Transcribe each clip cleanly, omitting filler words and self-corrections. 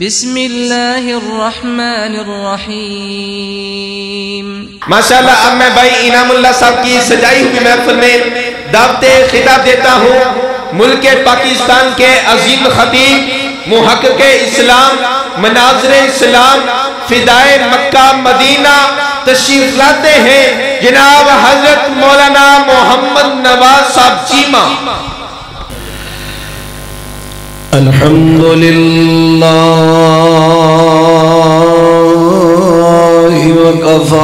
بسم اللہ الرحمن الرحیم۔ ماشاءاللہ اب میں بھائی انعام اللہ صاحب کی سجائی ہوئی محفل میں دعوت خطاب دیتا ہوں ملک پاکستان کے عظیم خطیب، محقق اسلام، مناظر اسلام، فدائے مکہ مدینہ تشریف لاتے ہیں جناب حضرت مولانا محمد نواز صاحب چیمہ۔ الحمدللہ وکفا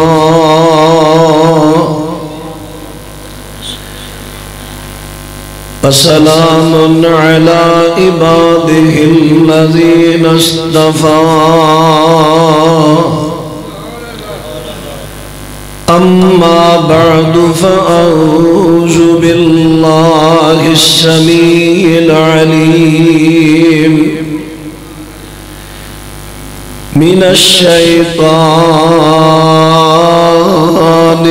وسلام علی عبادہ الذین اصطفى اما بعد فاعوذ باللہ السمیع العلیم من الشیطان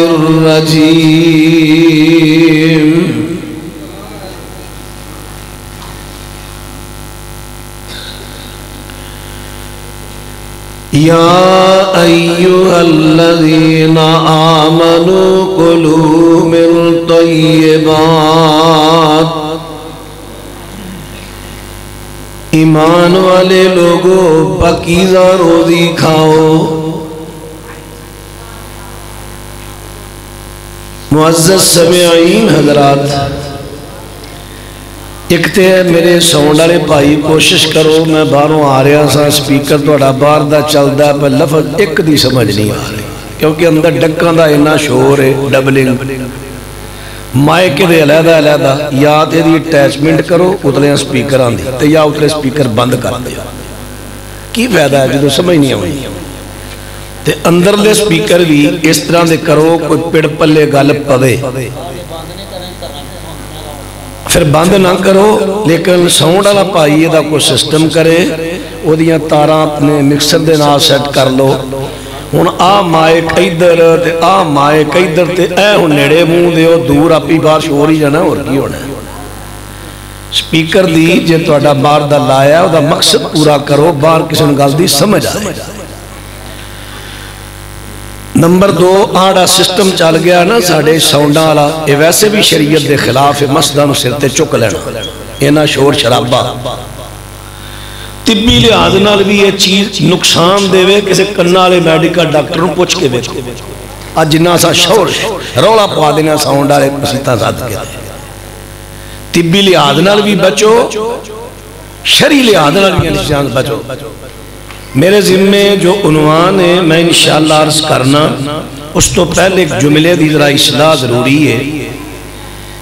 الرجیم یا ایہا الذین آمنوا کلوا من طیبات، ایمان والے لوگوں پاکیزہ روزی کھاؤ۔ معزز سامعین حضرات، ایک تے میرے ساؤنڈ والے بھائی کوشش کرو، میں باہروں آ رہا سا سپیکر تھوڑا باہر دا چلدا ہے پر لفظ ایک دی سمجھ نہیں آ رہی کیونکہ اندر ڈکاں دا اتنا شور ہے، ڈبلنگ مائک دے علیحدہ علیحدہ، یا تے دی اٹیچمنٹ کرو اتلے سپیکر آن دی تے یا اتلے سپیکر بند کر دیا، کی فائدہ ہے جدو سمجھ نہیں آئی تے اندر لے سپیکر بھی اس طرح دے کرو کوئی پڑ پلے گل پوے، پھر بند نہ کرو لیکن ساؤنڈ والا پائیے دا کوئی سسٹم کرے، وہ دیاں تاراں اپنے مکسر دے نال سیٹ کر لو۔ ہن آ مائک ادھر تے آ مائک ادھر تے اے ہن نیڑے منہ دیو دور اپی باہر شور ہی جانا اور کی ہونا ہے۔ سپیکر دی جے تہاڈا باہر دا لایا او دا مقصد پورا کرو، باہر کسی گل دی سمجھ آئے۔ نمبر 2 آڑا سسٹم چل گیا نا ساڑھے ساؤنڈاں والا، یہ ویسے بھی شریعت دے خلاف ہے، مسجداں نوں سر تے چک لینا، اینا شور شرابہ طبی لحاظ نال بھی یہ چیز نقصان دے وے، کسی کرنا والے میڈیکل ڈاکٹر نوں پوچھ کے ویکھو، اج جنہ سا شور رولا پوا دینا ساؤنڈ والے مسیتاں ساتھ کے طبی لحاظ نال بھی بچو، شرعی لحاظ نال بھی بچو۔ میرے ذمے جو عنوان ہے میں انشاءاللہ عرض کرنا، اس تو پہلے ایک جملے دی ذرا اصلاح ضروری ہے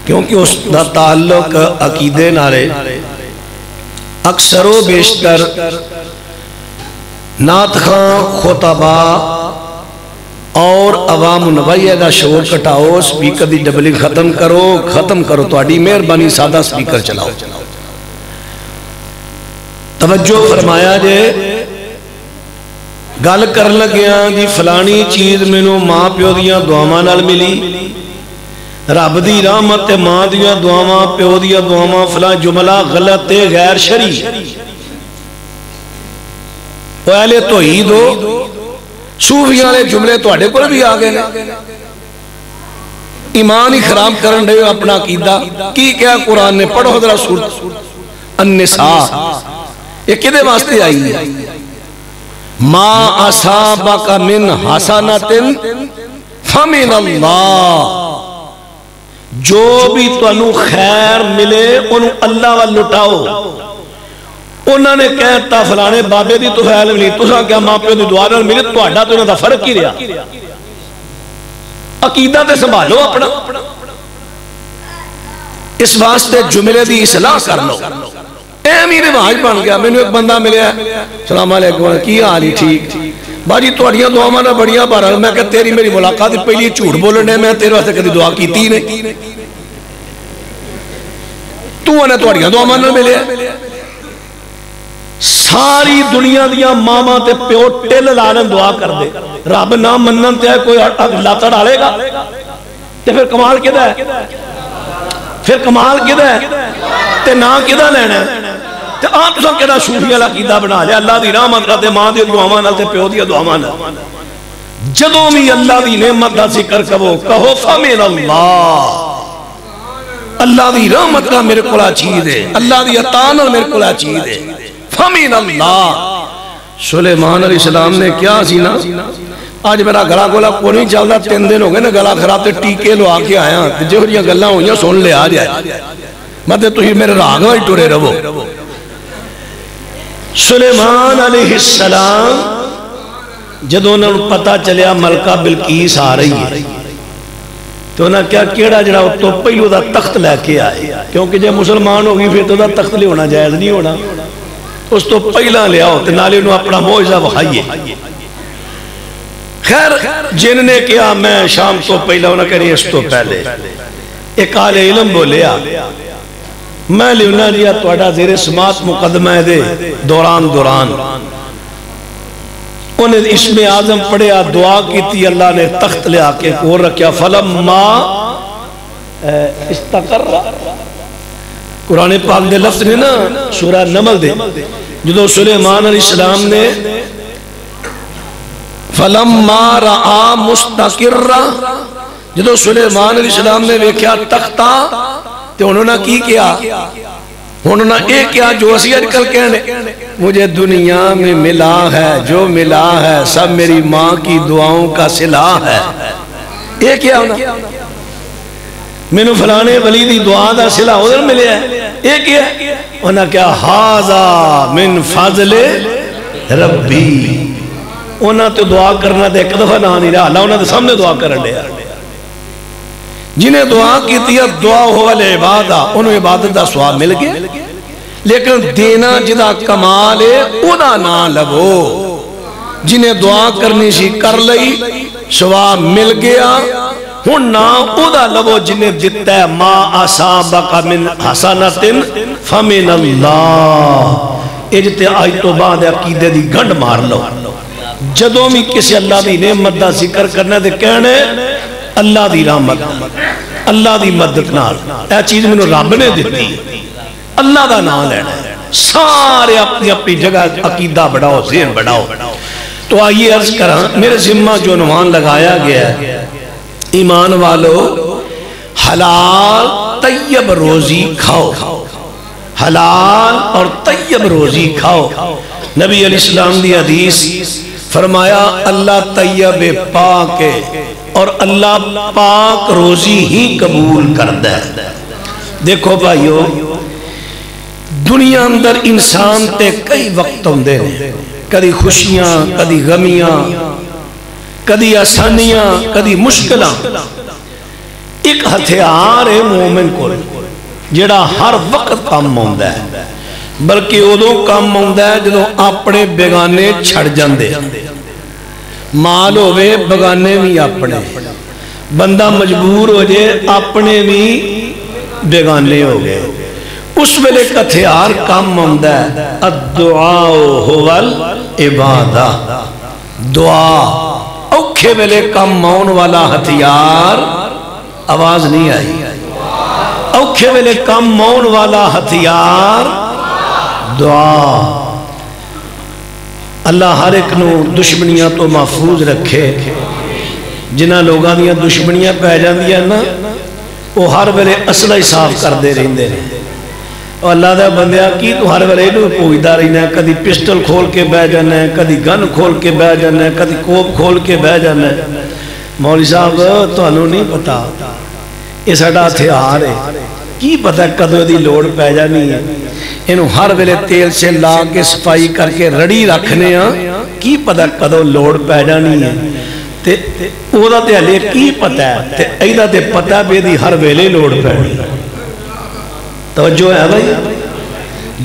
کیونکہ اس دا تعلق عقیدے نارے اکثر و بیشتر نعت خان، خطبہ اور عوام نوائیہ دا شور کٹاؤ، سپیکر دی ڈبلنگ ختم کرو تو اڈی مہربانی سادہ سپیکر چلاؤ۔ توجہ فرمایا جے گل کر لگیا جی فلانی چیز مینوں ماں پیو دیاں دعاواں نال ملی، رب دی رحمت ماں دیاں دعاواں پیو دیاں دعاواں، فلان جملہ غلط غیر شرعی، وہ اہل توحید ہو صوفیاں والے جملے تواڈے کول بھی آ گئے نے، ایمان ہی خراب کرن رہے ہو اپنا عقیدہ۔ کی کیا قرآن نے پڑھو ذرا سورۃ النساء، یہ کدے واسطے آئی ہے؟ ما اصابک من حسنۃ فمن اللہ، جو بھی تانوں خیر ملے انہوں اللہ وال لٹاؤ۔ انہوں نے کہتا فلانے بابے دی تو خیر ملی، تساں کیا ماں پیو دی دعا نال ملے، تہاڈا تو انہاں دا فرق ہی رہا۔ عقیدہ تے سنبھالو اپنا، اس واسطے جملے دی اصلاح کر لو۔ ایمی رواج بن گیا، میں نے ایک بندہ ملیا، سلام علیکم، کی حال ہی ٹھیک باجی تواڈیاں دعاواں نال بڑیاں بہرحال، میں کہ تیری میری ملاقات پہلی جھوٹ بولنے میں تیرے واسطے کدی دعا کیتی نہیں، تو نے تواڈیاں دعاواں نال ملیا۔ ساری دنیا دیاں ماما تے پیو ٹل لانن دعا کر دے، رب نہ منن تے کوئی لاتا ڈالے گا تے پھر کمال کدھا ہے؟ پھر کمال کدھا ہے تے نہ کدھا لینا ہے؟ تے آپ سب کہنا صوفی والا عقیدہ بنا لیا اللہ دی رحمت کرتے ماں دی دعاواں نال تے پیو دی دعاواں نال جدوں بھی اللہ دی نعمت دا ذکر کہو فمن اللہ اللہ دی رحمت کا میرے کو چیز ہے اللہ دی عطا نال میرے کو چیز ہے فمن اللہ سلیمان علیہ السلام نے کیا سی نا آج میرا گلا گولا کو نہیں چلتا 3 دن ہو گئے نا گلا خراب تے ٹیکے لوا کے آیا جو یہ گلاں ہوئیاں سن لے آ جائے مطلب تھی میرے راگ وچ ٹرے رہو سلیمان علیہ السلام جدوں انہاں نوں پتہ چلیا ملکہ بلقیس آ رہی ہے تو انہاں کیا کیڑا جڑا تو پہلو دا تخت لے کے آئے کیونکہ جے مسلمان ہوگی پھر تو دا تخت لے ہونا جائز نہیں ہونا اس تو پہلا لے آؤ تے نالے انہوں اپنا معجزہ وکھائیے خیر جن نے کیا میں شام تو پہلا انہاں کہہ رہی اس تو پہلے ایک آل علم بولیا میں لیونا لیا توڑا زیر سماعت مقدمہ دے دوران انہیں اسم اعظم پڑھیا دعا کی تھی اللہ نے تخت لے آکے کو رکھیا فلما استقر قرآن پاک دے لفظ نے نا سورہ نمل دے جدو سلیمان علیہ السلام نے فلما رعا مستقر جدو سلیمان علیہ السلام نے ویکھیا تختہ تو انہوں نے کی کیا انہوں نے ایک کیا جو اسی اجکل کہنے مجھے دنیا میں ملا ہے جو ملا ہے سب میری ماں کی دعاؤں کا صلہ ہے ایک کیا انہوں میں نے فلانے ولی دی دعا دا صلہ ادھر ملے ہے ایک کیا انہوں نے کیا حاضا من فضل ربی انہوں نے تو دعا کرنا دے ایک دفعہ نہ نہیں رہا اللہ انہوں نے سامنے دعا کرن لیا جنہیں دعا کی تھی دعا ہوا لعبادہ انہوں عبادت دا سواب مل گئے لیکن دینا جدا کمال ہے انہا نہ لگو جنہیں دعا کرنی سی کر لئی سواب مل گیا ہن نہ ادا لگو جنہیں دیتا ہے ما اصابک من حسنت فمن اللہ اجتے آئی تو بعد عقیدے دی گھنڈ مار لو جدوں میں کسی اللہ دی نعمت دا ذکر کرنے دے کہنے اللہ دی رحمت اللہ دی مدد نال اے چیز میں رب نے دیتی اللہ دا نام لینا ہے سارے اپنی اپنی جگہ عقیدہ بڑھاؤ ذہن بڑھاؤ تو آئیے عرض کرا میرے ذمہ جو عنوان لگایا گیا ہے ایمان والو حلال طیب روزی کھاؤ حلال اور طیب روزی کھاؤ نبی علیہ السلام دی حدیث فرمایا اللہ طیب پاک ہے اور اللہ پاک روزی ہی قبول کردہ ہے دیکھو بھائیو دنیا اندر انسان تے کئی وقت ہوندے ہیں کدی خوشیاں کدی غمیاں کدی آسانیاں کدی مشکلاں ایک ہتھیار ہے مومن کو جڑا ہر وقت کام ہوندا ہے بلکہ ادوں کام ہوندا ہے جدوں اپنے بیگانے چھڑ جاندے مال ہوئے بگانے بھی اپنے بندہ مجبور ہو جائے اپنے بھی بیگانے ہو گئے اس ویلے ایک ہتھیار کام ہوندہ ہے الدعاء ہوال عبادہ دعا اوکھے ویلے کام مون والا ہتھیار آواز نہیں آئی اوکھے ویلے کام مون والا ہتھیار دعا اللہ ہر ایک نو دشمنیاں تو محفوظ رکھے جنہ لوگاں دیاں دشمنیاں پہ جاندیاں نا وہ ہر ویلے اصلہ ہی صاف کر دے رہندے اور اللہ دا بندیا کی تو ہر ویلے انہوں پوچھتا رہنا ہے کدی پسٹل کھول کے بہ جانا ہے کدی گن کھول کے بہ جانا ہے کدی کوپ کھول کے بہ جانا ہے مولوی صاحب تو انہوں نہیں پتا یہ ساڑھا ہتھیار ہے کی پتا کدو دی لوڑ پہ جانی ہے انہوں ہر ویلے تیل سے لا کے صفائی کر کے رڑی رکھنے ہیں کی پتا کدو لوڑ پہ جانی ہے تے اوہ تے علی کی پتا ہے تے ایدہ تے پتا بے دی ہر ویلے لوڑ پہ توجہ ہے بھائی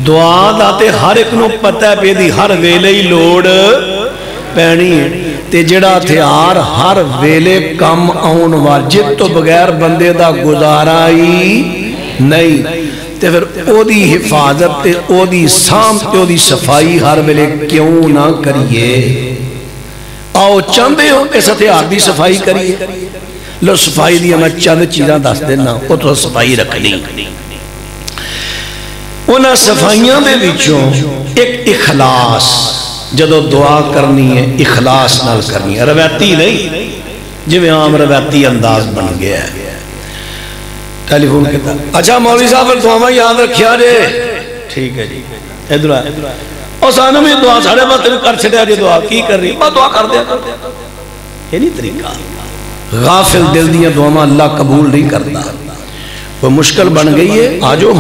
دعا داتے ہر ایک نو پتا بے دی ہر ویلے ہی لوڑ پہنی ہے تے جڑا ہتھیار ہر ویلے کم آن واجب تو بغیر بندے دا گزارائی نہیں تے پھر او دی حفاظت تے او دی سام تے او دی صفائی ہر ویلے کیوں نہ کریے آؤ چاندے ہو اس ہتھیار دی صفائی کریے لو صفائی دی میں چند چیزاں دس دینا وہ تو صفائی رکھنی انہاں صفائیاں دے وچوں ایک اخلاص، جدو دعا کرنی ہے اخلاص نال کرنی ہے، روایتی نہیں جو میں عام روایتی انداز بن گیا ہے۔ ٹیلی فون کہتا اچھا مولوی صاحب دعا یاد رکھیا جے، ٹھیک ہے جی ادھر آئے اور سانو بھی دعا ساڑھے بات کر چھڑیا جی دعا کی کر رہی میں دعا کر دیا، یہ نہیں طریقہ۔ غافل دل دیاں دعا اللہ قبول نہیں کرتا۔ وہ مشکل بن گئی ہے، آجو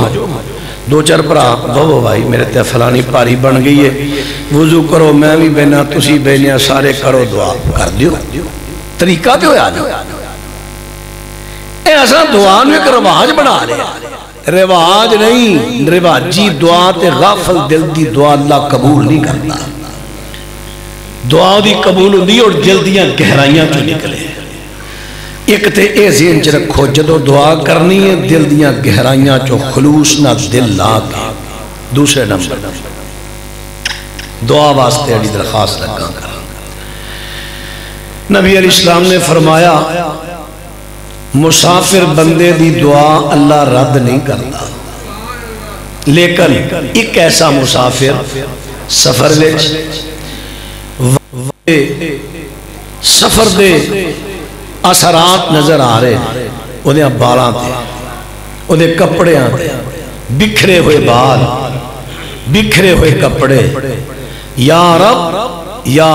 دو چار پرا بھو بھائی میرے تے فلانی پاری بن گئی ہے، وضو کرو میں بھی بہنا تسی بہنیا سارے کرو دعا کر دیو، طریقہ تو ہے آجو۔ ایسا دعا میں ایک رواج بنا رہے، رواج نہیں، رواجی دعا تے غافل دل دی دعا اللہ قبول نہیں کرتا۔ دعا دی قبول ہوندی اور دل دیاں گہرائیاں جو نکلے۔ ایک تے اے ذہن چ رکھو جدو دعا کرنی ہے دل دیاں گہرائیاں چو خلوص نہ دل لا کے۔ دوسرے نمبر دعا واسطے علی درخواست لگا کر، نبی علیہ السلام نے فرمایا مسافر بندے دی دعا اللہ رد نہیں کرتا، لیکن ایک ایسا مسافر سفر وچ سفر دے اثرات نظر آ رہے ہیں، انہیں بالاں تے انہیں کپڑیاں تے بکھرے ہوئے بال، بکھرے ہوئے کپڑے، یا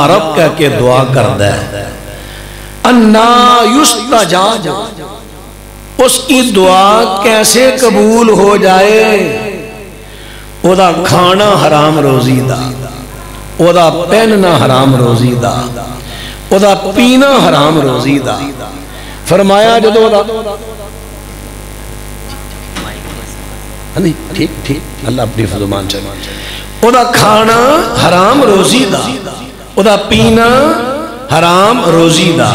رب کہہ کے دعا کردہ ہے، انا یستجاب، اس کی دعا کیسے قبول ہو جائے؟ او دا کھانا حرام روزی دا، او دا پہننا حرام روزی دا، او دا پینا حرام روزی دا۔ فرمایا جدو دا ٹھیک ٹھیک اللہ اپنی فضمان چاہیے، او دا کھانا حرام روزی دا، او دا پینا حرام روزی دا،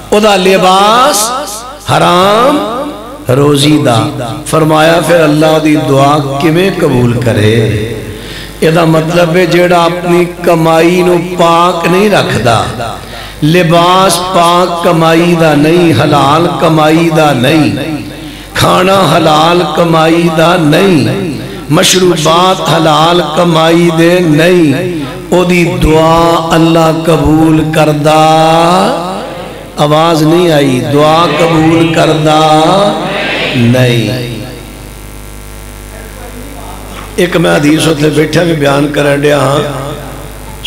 او دا لباس حرام روزی دا۔ فرمایا پھر اللہ دی دعا کمیں قبول کرے؟ یہ دا مطلب ہے جیڑا اپنی کمائی نو پاک نہیں رکھ دا، لباس پاک کمائی دا نہیں، حلال کمائی دا نہیں، کھانا حلال کمائی دا نہیں، مشروبات حلال کمائی دے نہیں، او دی دعا اللہ قبول کردہ۔ آواز نہیں آئی، دعا قبول کردہ نہیں۔ ایک میں حدیث ہوتے بیٹھا بھی بیان کرن دیا ہاں،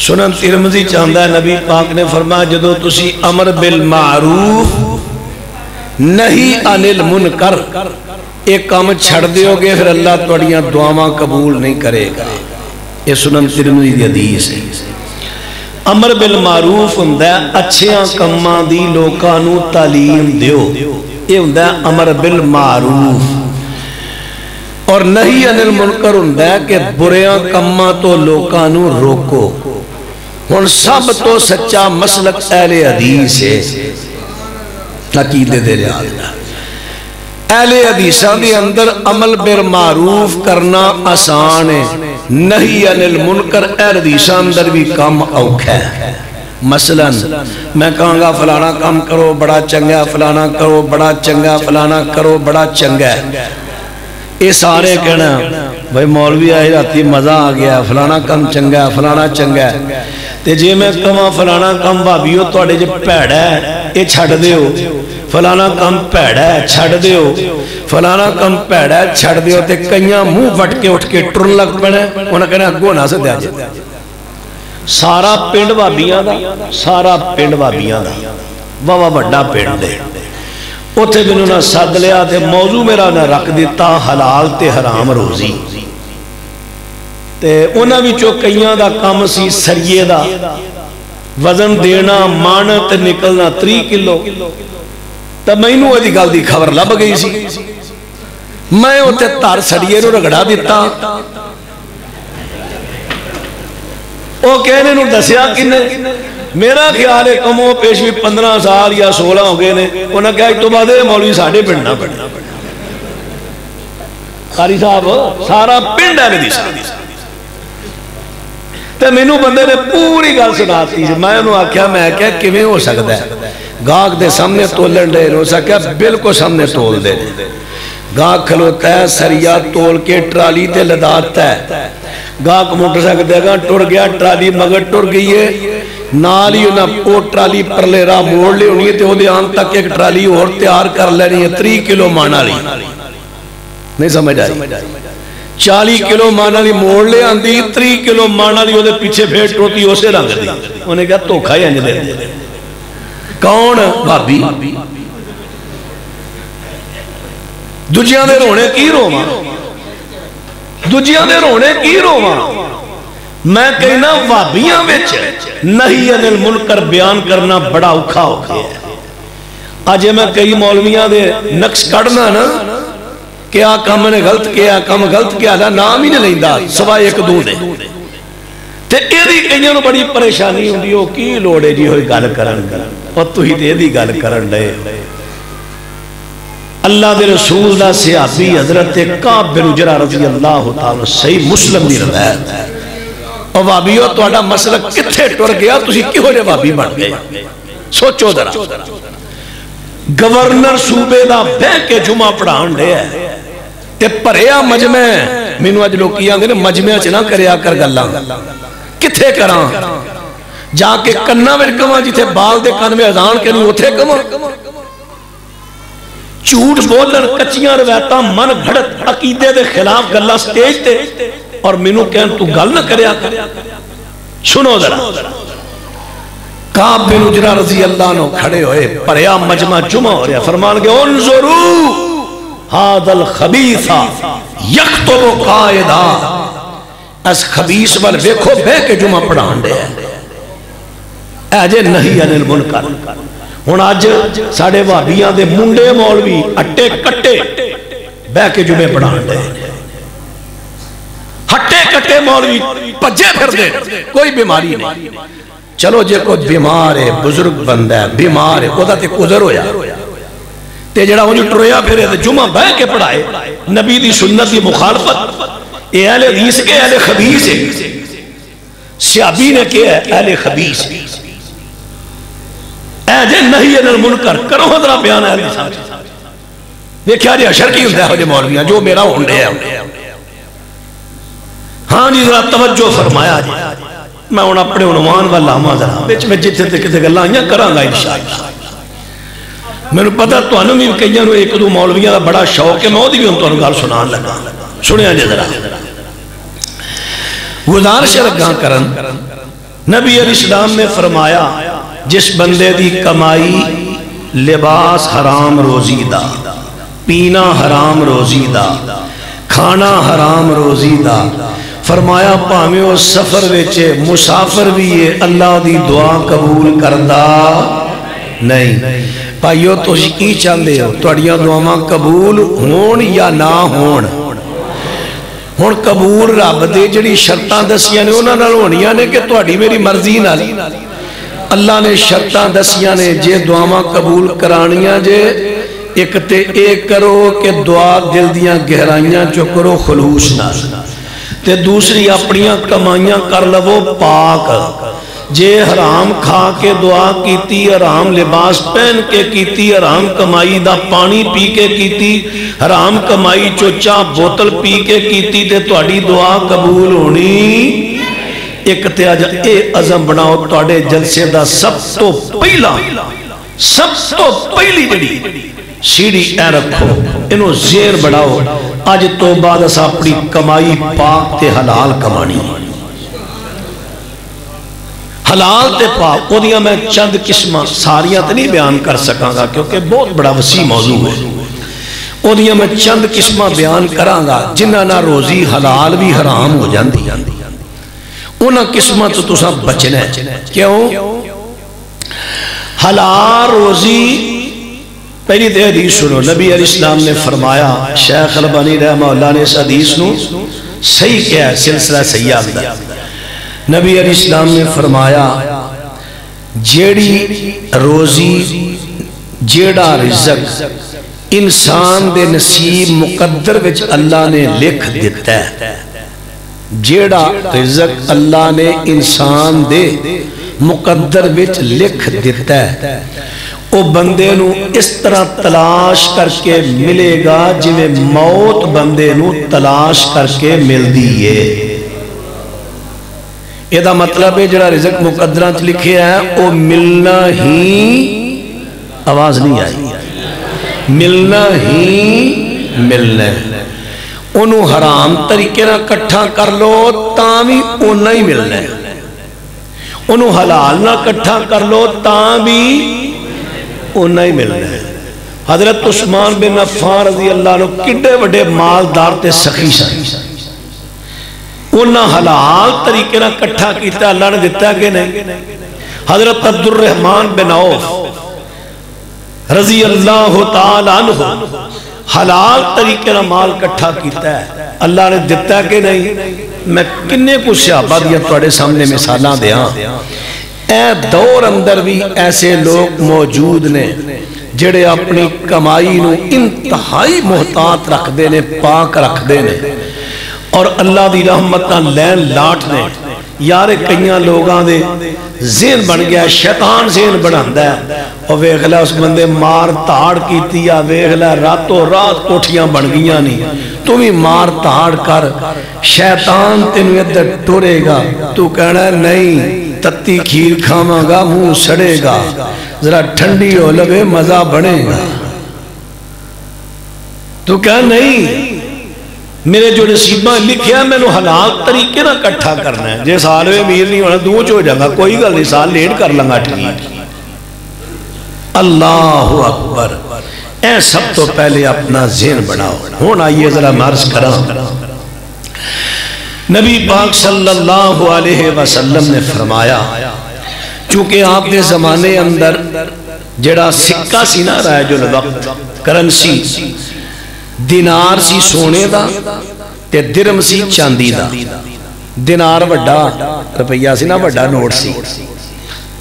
سنن ترمذی چاندہ ہے، نبی پاک نے فرمایا جدو تسی امر بالمعروف نہیں عن المنکر ایک کام چھڑ دیو گے پھر اللہ توڑیاں دعاواں قبول نہیں کرے گا۔ یہ سنن ترمذی دی حدیث ہے۔ امر بالمعروف ہندہ اچھیاں کماں دی لوکانو تعلیم دیو، یہ ہندہ امر بالمعروف، اور نہیں عن المنکر ہندہ کہ بریاں کماں تو لوکانو روکو۔ ہن سب تو سچا مسلک اہل حدیث ہے، عقیدے دے رہا اہل حدیثاں دی اندر عمل بالمعروف کرنا آسان ہے، نہیں عن المنکر اہل حدیثاں اندر بھی کام اوکھا ہے۔ مثلا میں کہاں گا فلانا کام کرو بڑا چنگا، فلانا کرو بڑا چنگا، فلانا کرو بڑا چنگا، یہ سارے کہنا بھائی مولوی آئی راتی مزہ آ گیا، فلانا کام چنگا فلانا چنگا، تے جے میں کہاں فلانا کام بھابیو توڑے جے پیڑا ہے یہ چھڑ دیو، فلانا کام پیڑا ہے چھڑ دیو، فلانا کام پیڑا ہے چھڑ دیو، تے کئیاں منہ وٹ کے اٹھ کے ٹرن لگ پڑے، انہاں کہنا اگو نہ سے دیا جائے۔ سارا پنڈ بھابیاں دا، سارا پنڈ بھابیاں دا، بابا بڑا پنڈ دے، اتھے بھی انہوں نے ساتھ لیا تھے، موضوع میرا نہ رکھ دیتا حلال تے حرام روزی، تے انہاں بھی چوکیاں دا کام سی سریے دا، وزن دینا مانت نکلنا 3 کلو، تب میں انہوں نے گل دی خبر لب گئی سی، میں اتھے تار سریے نو رگڑا دیتا، وہ کہنے نو دسیا کنے، میرا خیال ہے کمو پیش بھی 15 سال یا 16 ہو گئے نے، انہوں نے کہا تو بعد مولوی ساڑھے پڑھنا پڑھنا قاری صاحب سارا پنڈ ہے ندی صاحب، تے میں نو بندے نے پوری گل سناتی، میں انہوں آکھیا میں کہا کمیں ہو سکتا ہے، گاگ دے سامنے تولن دے، انہوں سکھا بالکل سامنے تول دے، گاہ کھلوتا ہے سریا تول کے ٹرالی تے لداتا ہے گاہ کو موٹر سائیکل دے گا ٹر گیا ٹرالی مگر ٹر گئی ہے نال ہی انہاں او ٹرالی پر لے راہ موڑ لے ہونی ہے تے وہ دے آن تک ایک ٹرالی اور تیار کر لینی ہے 3 کلو مانا لی نہیں سمجھ آئی 40 کلو مانا لی موڑ لے آن دی 3 کلو مانا لی وہ دے پیچھے پھیٹ روتی اسے رنگ دی انہیں کہا تو کھائی انج دے کون بھابی دجیاں دے رونے کی روما دجیاں دے رونے کی روما میں کہنا وابیاں ویچ نہی عن المنکر بیان کرنا بڑا اوکھا ہو گیا ہے آج میں کئی مولویاں دے نقص کڑنا نا کیا کام نے غلط کیا کام غلط کیا نا نام ہی نہیں لیندہ سوائے ایک دو دے تے ایدی کئیاں نو بڑی پریشانی ہوں دیو کی لوڑے جی ہوئی گال کرن اور تو ہی تے ایدی گال کرن دے اللہ دے رسول دا صحابی حضرت کعب بن عجرہ رضی اللہ تعالی صحیح مسلم دی روایت ہے اور وابیو تو اڈا مسئلہ کتھے ٹر گیا تسی کیوں جے وابی بن گئے سوچو درہ گورنر صوبے دا بے کے جمعہ پڑھان دے ہے تے پریا مجمع مینو اج لوگ کیا گئے مجمع چنا کریا کر گلا کتھے کران جا کے کنہ میں کما جیتے بال دے کن میں ازان کے نہیں اتھے کما چوٹ بولن کچیاں روایتاں من گھڑت عقیدے دے خلاف گلا سٹیج تے اور مینو کہن تو گل نہ کریا کر سنو ذرا کعب بن عجرہ رضی اللہ عنہ کھڑے ہوئے پریا مجمع جمعہ ہو رہا فرمان کے انظرو هذا الخبیث یکتب قائدہ اس خبیث بل ویکھو بے کے جمعہ پڑھان دے اے جے نہیں عن المنکر ہن اج ساڈے وہابیاں دے منڈے مولوی اٹے کٹے بے کے جمعے پڑھان دے ہٹے کٹے مولوی پجے پھر دے کوئی بیماری نہیں چلو جے کوئی بیمار ہے بزرگ بندہ ہے بیمار ہے خدا تے گزر ہویا تے جڑا وہ جو ٹرویا پھرے تے جمعہ بہ کے پڑھائے نبی دی سنت دی مخالفت اے اہل حدیث کے اہل خبیث ہے صحابی نے کیا ہے اہل خبیث اے جے نہیں عن المنکر کرو حضرہ بیان اہل حدیث دیکھیا جی اشر کی ہوتا ہے جو مولویاں جو میرا ہونڈے ہے ہاں جی ذرا توجہ فرمایا جی میں انہا اپنے عنوان والا ہما ذرا بیچ میں جتے تھے کتے گلہ آئیاں کرانگا انشاءاللہ میں نے پتا تو انہوں میں کئیاں ایک دو مولویاں دا بڑا شوق ہے میں بھی ان تو انہوں گال سنان لگا سنیا جی ذرا گزارش لگا کرن نبی علیہ السلام نے فرمایا جس بندے دی کمائی لباس حرام روزی دا پینا حرام روزی دا کھانا حرام روزی دا فرمایا پاہمیں وہ سفر ویچے مسافر بھی ہے اللہ دی دعا قبول کردہ نہیں پائیو تو کی چاندے ہو توڑیاں دعاواں قبول ہون یا نہ ہون ہون قبول رب دے جڑی شرطاں دسیاں نے انہاں نال ہونیاں نے کہ توڑی میری مرضی نال اللہ نے شرطاں دسیاں نے جے دعاواں قبول کرانیاں جے ایک تے ایک کرو کہ دعا دل دیاں گہرائیاں چو کرو خلوص نال تے دوسری اپنیاں کمائیاں کر لو پاک جے حرام کھا کے دعا کیتی حرام لباس پہن کے کیتی حرام کمائی دا پانی پی کے کیتی حرام کمائی چو چاہ بوتل پی کے کیتی تے توڑی دعا قبول ہونی ایک تے آجا اے عظم بناؤ توڑے جلسے دا سب تو پہلی جڑی سیڑھی اے رکھو انہوں زیر بڑھاؤ آج تو بعد اس اپنی کمائی پاک تے حلال کمانی حلال تے پاک وہ دیا میں چند قسمہ ساریاں تے نہیں بیان کر سکاں گا کیونکہ بہت بڑا وسیع موضوع ہے وہ دیا میں چند قسمہ بیان کراں گا جنہ نہ روزی حلال بھی حرام ہو جاندی انہ قسمہ تو سب بچنے کیوں حلال روزی پہلی دے حدیث سنو نبی علیہ السلام نے فرمایا شیخ البانی رحمہ اللہ نے اس حدیث نو صحیح کیا ہے سلسلہ صحیح آمدہ نبی علیہ السلام نے فرمایا جیڑی روزی جیڑا رزق انسان دے نصیب مقدر وچ اللہ نے لکھ دیتا ہے جیڑا رزق اللہ نے انسان دے مقدر وچ لکھ دیتا ہے او بندے نو اس طرح تلاش کر کے ملے گا جویں موت بندے نو تلاش کر کے مل دیئے. یہ دا مطلب ہے جڑا رزق مقدرات لکھے ہے او ملنا ہی آواز نہیں آئی ملنا ہی ملنا ہے. انہوں حرام طریقے نہ کٹھا کر لو تاں بھی اونا ہی ملنا ہے. انہوں حلال نہ کٹھا کر لو تاں بھی اونا ہی ملنا ہے. حضرت عثمان بن عفان رضی اللہ عنہ کڈے وڈے مالدار تے سخی سن. انہاں حلال طریقے نہ کٹھا کیتا اللہ نے دیتا کہ نہیں. حضرت عبد الرحمن بن عوف رضی اللہ تعالی عنہ حلال طریقے نہ مال کٹھا کیتا ہے اللہ نے دیتا کہ نہیں. میں کنے کو صحابہ دیا توڑے سامنے مثالاں دیاں. اے دور اندر بھی ایسے لوگ موجود نے جڑے اپنی کمائی نو انتہائی محتاط رکھ دینے پاک رکھ دینے اور اللہ دی رحمتاں لین لاٹ نے. یار کئیاں لوگاں دے ذہن بن گیا شیطان ذہن بناندہ ہے اور ویخلا اس بندے مار تاڑ کیتی یا ویخلا راتوں رات کوٹھیاں بن گیاں نہیں تو بھی مار تاڑ کر شیطان تینوں ادھر ٹورے گا تو کہنا نہیں تتی کھیر کھاما گا منہ سڑے گا ذرا ٹھنڈی ہو لگے مزہ بنے گا. تو کہا نہیں میرے جو نصیبہ لکھیا میں نے حلال طریقے نہ کٹھا کرنا ہے. جے سال میں امیر نہیں ہونا دو چو جاگا کوئی گل نہیں سال لیٹ کر لنگا ٹھیک. اللہ اکبر. اے سب تو پہلے اپنا ذہن بڑھاؤ. ہونا یہ ذرا مرض کرا نبی پاک صلی اللہ علیہ وسلم نے فرمایا چونکہ آپ نے زمانے اندر جڑا سکہ سی نہ رہا ہے جو وقت کرنسی دینار سی سونے دا تے درم سی چاندی دا. دینار وڈا روپیہ سی نا وڈا نوٹ سی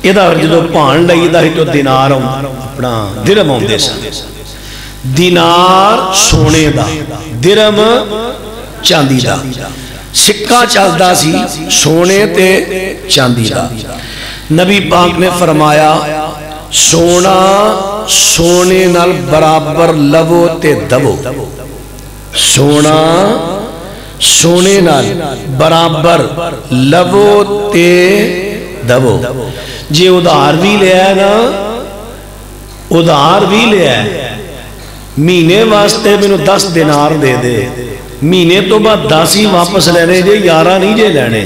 ادھا جدو پان لئی دا ہی تو دینار اپنا درم ہوں دے سا. دینار سونے دا درم چاندی دا سکہ چلدا سی سونے تے چاندی دا. نبی پاک نے فرمایا سونا سونے نال برابر لو تے دبو. سونا سونے نال برابر لو تے دبو. جی ادھار بھی لے آئے نا ادھار بھی لے آئے مہینے واسطے میں نے 10 دینار دے دے مہینے تو بعد 10 ہی واپس لینے جے 11 نہیں جے لینے.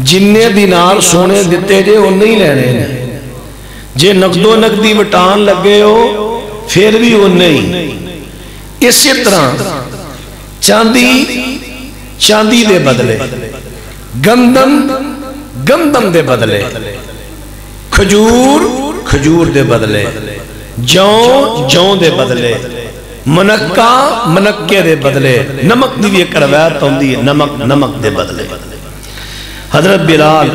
جننے دینار سونے دیتے جے وہ نہیں لینے جے نقد و نقدی وٹان لگے ہو پھر بھی وہ نہیں. اسی طرح چاندی دے بدلے گندم دے بدلے کھجور دے بدلے جوں دے بدلے منکے دے بدلے نمک دی بھی ایک روایت ہوندی ہے نمک دے بدلے. حضرت بلال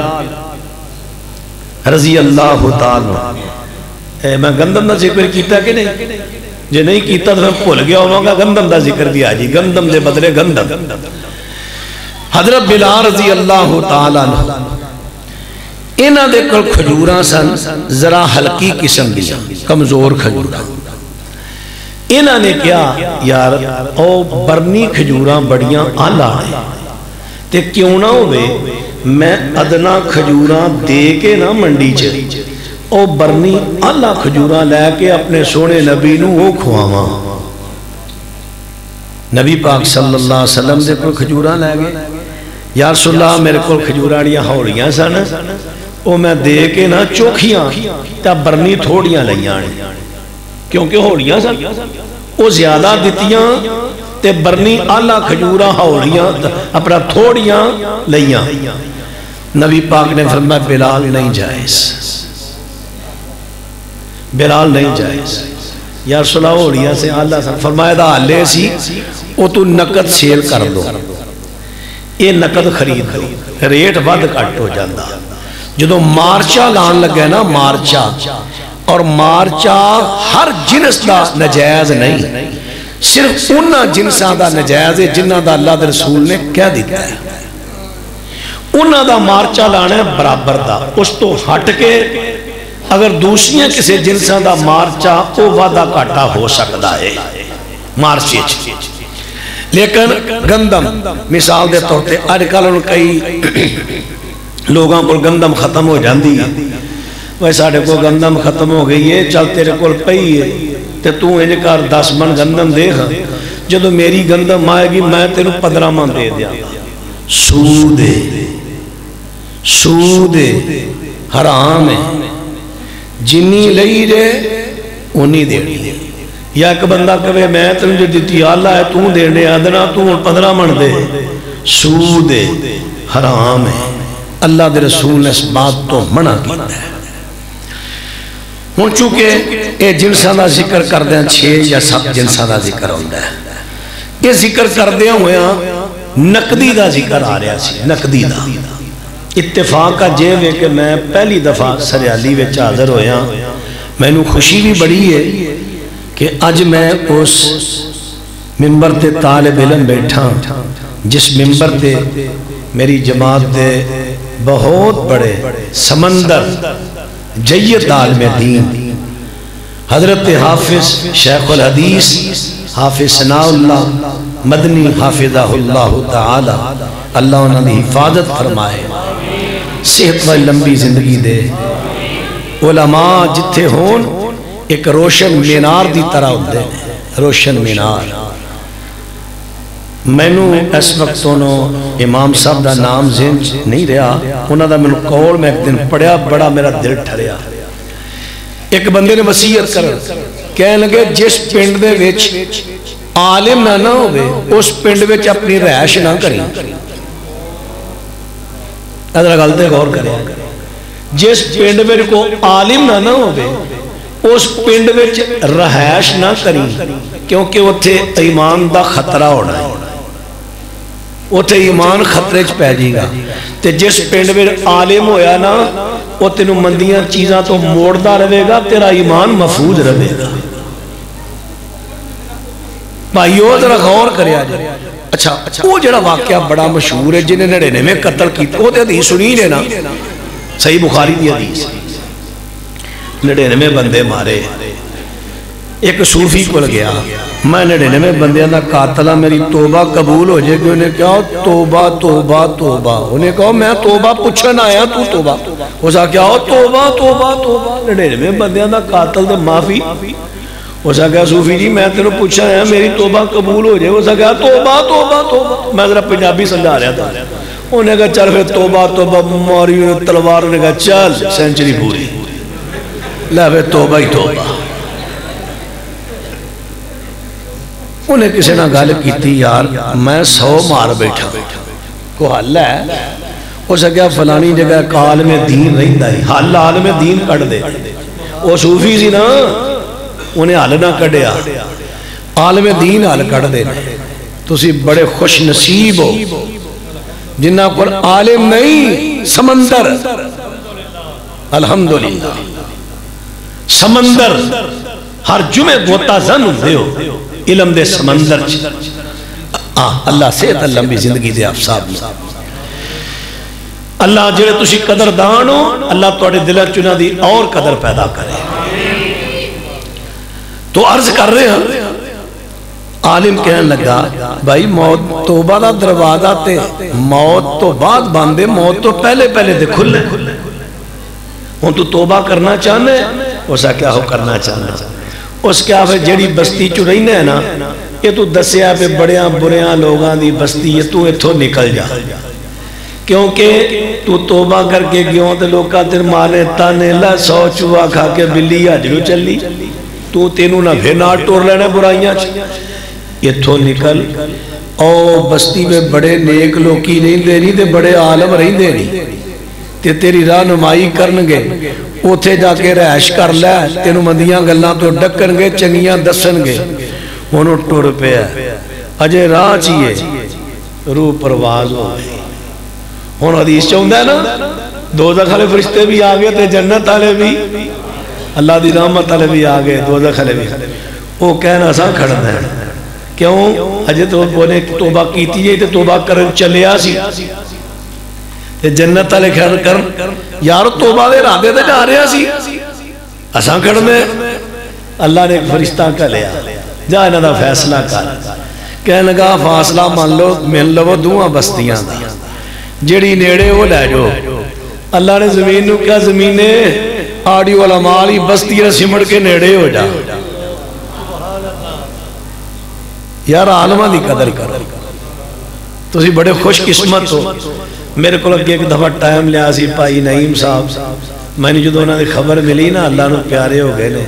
رضی اللہ تعالی میں گندم دا ذکر کیتا کہ نہیں جے نہیں کیتا تو میں بھول گیا ہوں گا گندم دا ذکر بھی آجی گندم دے بدلے گندم. حضرت بلال رضی اللہ تعالی انہاں دے کل کھجوراں سن ذرا ہلکی قسم دیا کمزور کھجوراں. انہاں نے کیا یار او برنی کھجوراں بڑیاں آلہ ہیں تے کیوں نہ ہوئے میں ادنا کھجوراں دے کے نہ منڈی چلی او برنی آلہ کھجوراں لے کے اپنے سونے نبی نو وہ کھواما. نبی پاک صلی اللہ علیہ وسلم دے کوئی کھجوراں لے گئے یا رسول اللہ میرے کو کھجوراں ہوڑیاں سن او میں دے کے نہ چوکھیاں تا برنی تھوڑیاں لیاں کیونکہ ہوڑیاں سن او زیادہ دیتیاں تے برنی آلہ کھجوراں ہوڑیاں اپنا تھوڑیاں لیاں. نبی پاک نے فرمایا بلال نہیں جائز بلال نہیں جائز. یا رسول اللہ ہوڑیاں سے آلہ فرمایا دا آلے سی او تو نقد سیل کر دو یہ نقد خرید دو ریٹ ود کٹ ہو جاندہ. جدو مارچہ لان لگے نا مارچہ اور مارچہ ہر جنس دا نجائز نہیں صرف انہا جنساں دا نجائز ہے جنہ دا اللہ دے رسول نے کہہ دیتا ہے. انہا دا مارچہ لانا ہے برابر دا اس تو ہٹ کے اگر دوسری کسی جنساں دا مارچا او وعدہ کاٹا ہو سکتا ہے مارچے لیکن گندم مثال دے طور تے آج کل ان کئی لوگاں کو گندم ختم ہو جاندی ہے وہ ساڑھے کو گندم ختم ہو گئی ہے چل تیرے کو پئی ہے تے تو انج کر 10 من گندم دے گا جدو میری گندم آئے گی میں تیرے 15 من دے دیا سود حرام ہے جنی لئی رے انہی دینی ہے یا ایک بندہ کہے میں تیرے جو دیتی اللہ ہے تو دینے آدنا تو 15 من دے سود حرام ہے اللہ دے رسول نے اس بات تو منع کیتا ہے ہوں چونکہ یہ جنساں دا ذکر کر دیں 6 یا 7 جنساں دا ذکر ہوتا ہے یہ ذکر کر دیا ہویا نقدی دا ذکر آ رہا سی نقدی دا اتفاق کا جے وے کہ میں پہلی دفعہ سریالی وچ حاضر ہویا میں نو خوشی بھی بڑی ہے کہ اج میں اس ممبر تے طالب علم بیٹھا جس ممبر تے میری جماعت دے بہت بڑے سمندر جید عالم دین حضرت حافظ شیخ الحدیث حافظ ثناء اللہ مدنی حافظہ اللہ تعالی اللہ انہوں نے حفاظت فرمائے صحت و لمبی زندگی دے علماء جتھے ہون ایک روشن مینار دی طرح ہوتے ہیں روشن مینار میں نو اس وقت امام صاحب دا نام ذہن نہیں رہا انہوں دا میں نو قول میں ایک دن پڑھیا بڑا میرا دل ٹھریا ایک بندے نے وصیت کر کہنے لگے جس پنڈ دے وچ عالم نہ ہوئے اس پنڈ وچ اپنی رہائش نہ کریں ادھر غلطے غور کریں جس پنڈ وچ کو عالم نہ ہوئے اس پنڈ وچ رہائش نہ کریں کیونکہ اتھے ایمان دا خطرہ ہونا ہے اتھے ایمان خطرے چ پہ جی گا تے جس پنڈ میں عالم ہویا نا وہ تینوں مندیاں چیزاں تو موڑدا رہے گا تیرا ایمان محفوظ رہے گا بھائیو ذرا غور کریا جائے اچھا وہ جڑا واقعہ بڑا مشہور ہے جنہیں 99 قتل کیتے وہ تے حدیث سنی نے نا صحیح بخاری دی حدیث 99 بندے مارے ایک صوفی کو گیا میں 99 بندیاں دا قاتلہ میری توبہ قبول ہو جائے کہ انہیں کہا توبہ توبہ توبہ انہیں کہا میں توبہ پوچھن آیا تو توبہ وہ سا کیا ہو توبہ توبہ توبہ 99 بندیاں دا قاتل دے معافی وہ سا کہا صوفی جی میں تیرے پوچھا آیا میری توبہ قبول ہو جائے وہ سا کہا توبہ توبہ توبہ میں ذرا پنجابی سمجھا رہا تھا انہیں کہا چل پھر توبہ توبہ ماری تلوار نے کہا چل سینچری پوری لے پھر توبہ ہی توبہ انہیں کسی نہ گل کیتی یار میں 100 مار بیٹھا کو حل ہے اس نے کہا فلانی جگہ عالم دین رہی دائی حل عالم دین کٹ دے وہ صوفی سی نا انہیں حل نہ کٹیا عالم دین حل کٹ دے تسی بڑے خوش نصیب ہو جنہ پر عالم نہیں سمندر الحمدللہ سمندر ہر جمعہ گوتا زن ہوتے ہو علم دے سمندر اللہ صحت لمبی زندگی دے آپ صاحب نے اللہ جڑے تسی قدر دان ہو اللہ توڑے دلہ چنا دی اور قدر پیدا کرے تو عرض کر رہے ہیں عالم کہنے لگا بھائی موت توبہ دا دروازہ تے موت تو بعد باندے موت تو پہلے پہلے دے کھلے ہوں تو توبہ کرنا چاہنے اسا کیا ہو کرنا چاہنا اس کیا پھر جیڑی بستی چو رہی ہے نا یہ تو دسیا پہ بڑیاں بریاں لوگاں دی بستی ہے تو اتھو نکل جا کیونکہ تو توبہ کر کے گیوں تے لوکا تیر مانے تانے لا 100 چوہا کھا کے بلی آجلو چلی تو تینوں نہ پھر نہ ٹور لینے برائیاں اتھو نکل او بستی میں بڑے نیک لوکی نہیں دے نہیں تے بڑے عالم رہی دے نہیں تے تیری راہ نمائی کرنگے اوتھے جا کے رہائش کر لے تینوں مندیاں گلنا تو ڈکنگے چنگیاں دسنگے انہوں ٹور پہ ہے اجے راہ چیئے روح پرواز ہو گئی انہوں حدیث چاہتا ہے نا دوزخ والے فرشتے بھی آگئے تے جنت والے بھی اللہ دی رحمت والے بھی آگئے دوزخ والے بھی وہ کہنا سا کھڑا ہے کیوں اجے تو بولے توبہ کیتی ہے تے توبہ کرن چلے آسی تے جنت والے خیر کر یار توبہ دے رادے تے جا رہے سی اساں کھڑنے اللہ نے ایک فرشتہ کا لیا جا انہاں دا فیصلہ کر کہنے لگا فاصلہ مان لو مل لو دوہاں بستیاں دا جڑی نیڑے وہ لے جو اللہ نے زمین نو کیا زمینے آڑی والا مالی بستیاں سمڑ کے نیڑے ہو جا یار عالمہ دی قدر کر تو اسی بڑے خوش قسمت ہو میرے کو لگے ایک دفعہ ٹائم لیا سی پائی نعیم صاحب میں نے جو انہوں نے خبر ملی نا اللہ نے پیارے ہو گئے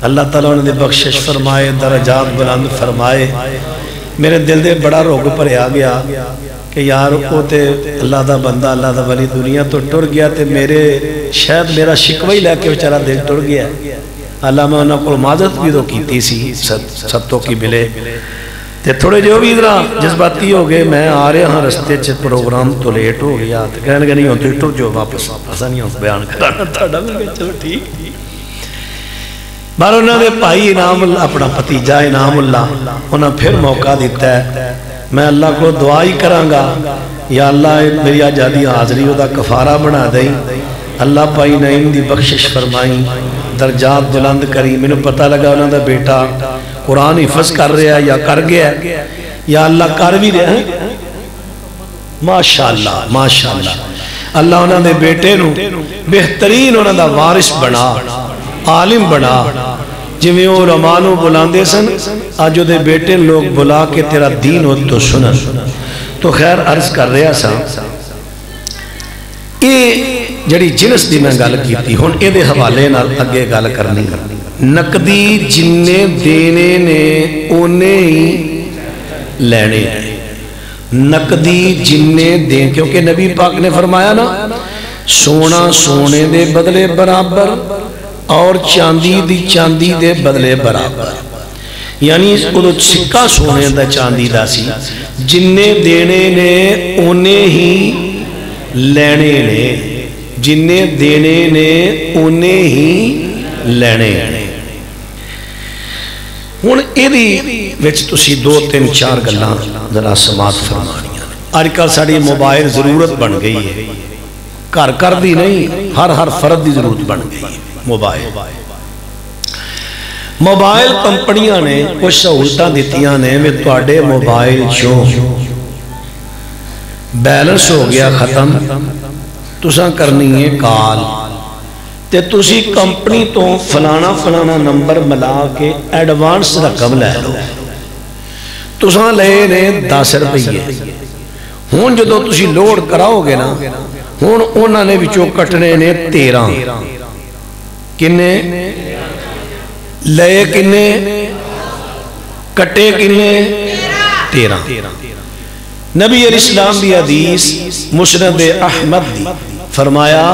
اللہ تعالیٰ نے بخشش فرمائے درجات بلند فرمائے میرے دل دے بڑا روگ پر آ گیا کہ یار وہ تے اللہ دا بندہ اللہ دا ولی دنیا تو ٹر گیا تے میرے شاید میرا شکوہ ہی لے کے بیچارہ دل ٹر گیا اللہ میں انہوں کو معذرت بھی تو کیتی سی ستوں کی ملے تے تھوڑے جو بھی ادھر جذباتی ہو گئے میں آ رہے ہاں رستے چھ پروگرام تو لیٹ ہو گیا تے کہنے لگے نہیں ہوتے ٹر جو واپس ایسا نہیں ہوتا بیان کرانا تھا چلو ٹھیک بار انہوں نے پائی انعام اللہ اپنا پتیجہ انعام اللہ انہوں نے پھر موقع دیتا ہے میں اللہ کو دعا ہی کرانگا یا اللہ میری آجادی حاضری ہو دا کفارہ بنا دیں اللہ پائی نعیم دی بخشش فرمائیں درجات بلند کری میں نے پتہ لگا انہوں دا بیٹا قرآن حفظ کر رہا ہے یا کر گیا ہے یا اللہ کر بھی رہا ہے ماشاءاللہ ماشاءاللہ اللہ انہوں نے بیٹے نو بہترین انہوں دا وارث بنا عالم بنا جویں وہ رمانو بلاندے سن آجو دے بیٹے لوگ بلا کے تیرا دین ہو تو سنن تو خیر عرض کر رہا سا یہ جڑی جنس دی میں گل کی تھی ہون اے دے حوالے نال اگے گل کرنی نقدی جننے دینے نے اونے ہی لینے نقدی جننے دیں کیونکہ نبی پاک نے فرمایا نا سونا سونے دے بدلے برابر اور چاندی دی چاندی دے بدلے برابر یعنی ادھو سکہ سونے دا چاندی دا سی جننے دینے نے انہیں ہی لینے نے جننے دینے نے انہیں ہی لینے نے ہون ایدی وچ تسی دو تین چار گلاں ذرا سماعت فرمانی آج کل ساڑی موبائل ضرورت بن گئی ہے کر کر دی نہیں ہر فرد دی ضرورت بن گئی ہے موبائل کمپنیاں نے کچھ سہولتاں دیتیاں نے میں توڑے موبائل چوں بیلنس ہو گیا ختم تساں کرنی ہے کال تے تسی کمپنی تو فلانا نمبر ملا کے ایڈوانس رقم لے لو تساں لے نے 10 روپیے ہون جو دو تسی لوڈ کراؤ گے نا ہون انہاں نے بچوں کٹنے نے 13 کنے لئے کنے کٹے کنے 13 نبی علیہ السلام بھی حدیث مسند احمد دی فرمایا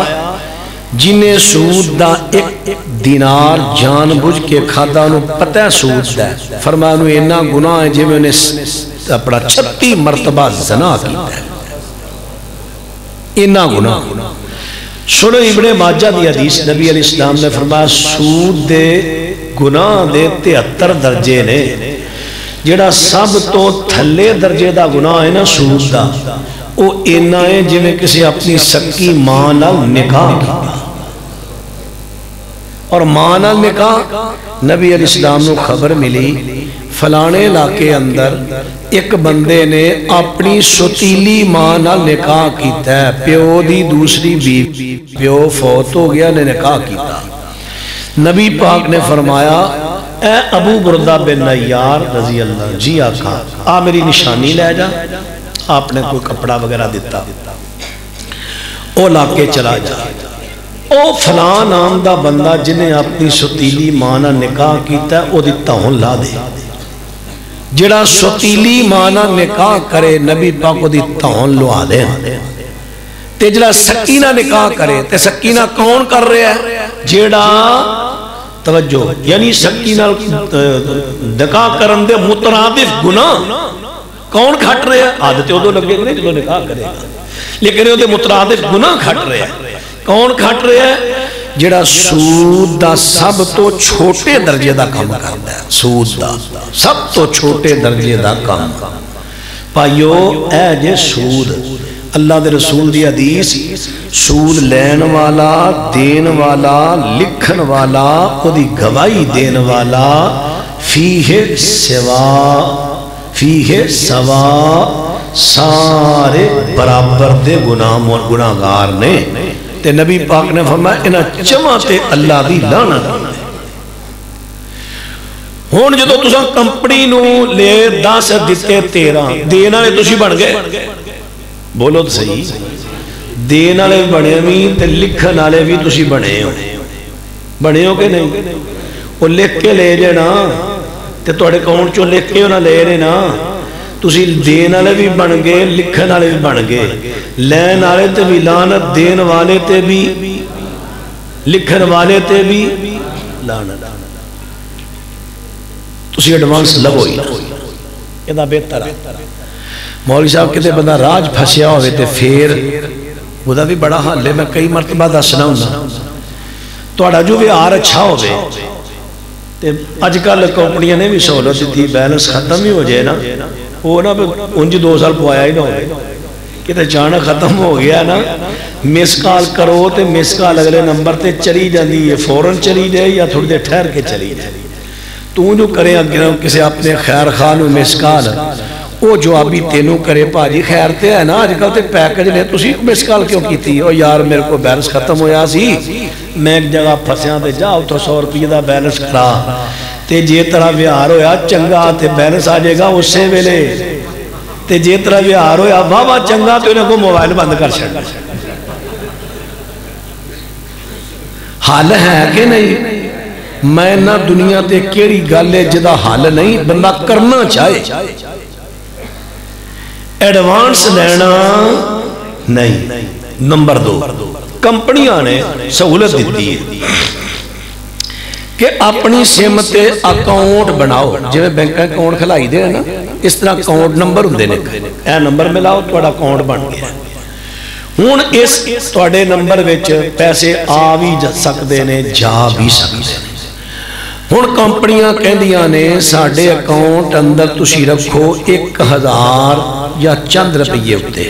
جنہیں سود دا 1 دینار جان بجھ کے کھادا انہوں پتہ سود دا فرمایا انہوں اینا گناہ ہے جب انہیں اپنا 36 مرتبہ زنا کیتا ہے اینا گناہ سنو ابن ماجہ دی حدیث نبی علیہ السلام نے فرمایا سود دے گناہ دے 73 درجے نے جڑا سب تو تھلے درجے دا گناہ ہے نا سود دا او اینا ہے جی میں کسی اپنی سکی مانا نکاح کیا اور مانا نکاح نبی علیہ السلام نے خبر ملی فلانے علاقے اندر ایک بندے نے اپنی ستیلی مانا نکاح کیتا ہے پیو دی دوسری بیوی پیو فوت ہو گیا نے نکاح کیتا نبی پاک نے فرمایا اے ابو بردہ بن نیار رضی اللہ جی آقا آ میری نشانی لے جا آپ نے کوئی کپڑا وغیرہ دیتا او لاکے چلا جا او فلاں نام دا بندہ جنہیں اپنی ستیلی مانا نکاح کیتا ہے او دیتا ہوں لا دے جڑا ستیلی مانا نکاح کرے نبی پاک او دیتا ہوں لوا دے تے جڑا سکینہ نکاح کرے تے سکینہ کون کر رہے ہے جڑا توجہ یعنی سکینہ نکاح کرن دے مترادف گناہ کون کھٹ رہے ہیں عادت ادھو لگے گا نہیں جدو نکاح کرے گا لیکن ادھے مترادف گناہ کھٹ رہے ہیں کون کھٹ رہے ہیں جڑا سود دا سب تو چھوٹے درجے دا کام کرتا ہے سود دا سب تو چھوٹے درجے دا کام پائیو اے جے سود اللہ دے رسول دی حدیث سود لین والا دین والا لکھن والا او دی گواہی دین والا فیہ سوا سارے برابر دے گناہگار نے تے نبی پاک نے فرمایا انہاں چواں تے اللہ دی لعنت ہون جدو تساں کمپنی نو لے 10 دیتے 13 دین والے تسی بن گئے بولو تو صحیح دین والے بنے بھی تے لکھن والے بھی تسی بنے ہو کہ نہیں وہ لکھ کے لے جانا تے تواڈے اکاؤنٹ چوں لکھ کے انہاں لے رہے نا تسی دین والے بھی بن گئے لکھن والے بھی بن گئے لین والے تے بھی لعنت دین والے تے بھی لکھن والے تے بھی لعنت تسی ایڈوانس لگو ہی یہ دا بہتر ہے مولوی صاحب کتے بندہ راج پھسیا ہوئے تے پھر وہ دا بھی بڑا حال ہے میں کئی مرتبہ دسنا ہوں تواڈا جو ویہار اچھا ہوئے تے اج کل کمپنیاں نے بھی سہولت دیتی بیلنس ختم ہی ہو جائے نا وہ نا انج 2 سال پوایا ہی نہ ہوئے کتے اچانک ختم ہو گیا نا مس کال کرو تے مس کال اگلے نمبر تے چلی جاندی ہے فوراً چلی جائے یا تھوڑی دیر ٹھہر کے چلی جائے تو جو کرے کسی اپنے خیر خان مس کال وہ جوابی تینوں کرے پاجی خیر تے ہے نا آج کل تے پیکج لے تسی مس کال کیوں کی تھی او یار میرے کو بیلنس ختم ہویا سی میں ایک جگہ پھسیاں تے جاؤ تو 100 روپے دا بیلنس کرا تے جے طرح ویہار ہویا چنگا تے بیلنس آ جائے گا اسے ویلے تے جے طرح ویہار ہویا واہ چنگا تو انہیں کو موبائل بند کر چھڑ حال ہے کہ نہیں میں نہ دنیا تے کیڑی گالے جدا حال نہیں بندہ کرنا چاہے ایڈوانس لینا نہیں نمبر 2 کمپنیاں نے سہولت دیتی ہے کہ اپنی سم تے اکاؤنٹ بناؤ جو بینک اکاؤنٹ کھلائی دے نا اس طرح اکاؤنٹ نمبر ہوں دینے اے نمبر ملاؤ تو اکاؤنٹ بن گیا ہون اس توڑے نمبر ویچ پیسے آ بھی سکتے نے جا بھی سکتے ہیں ہون کمپنیاں کہندیاں نے ساڑھے اکاؤنٹ اندر تسی رکھو 1000 یا چند روپیے ہوتے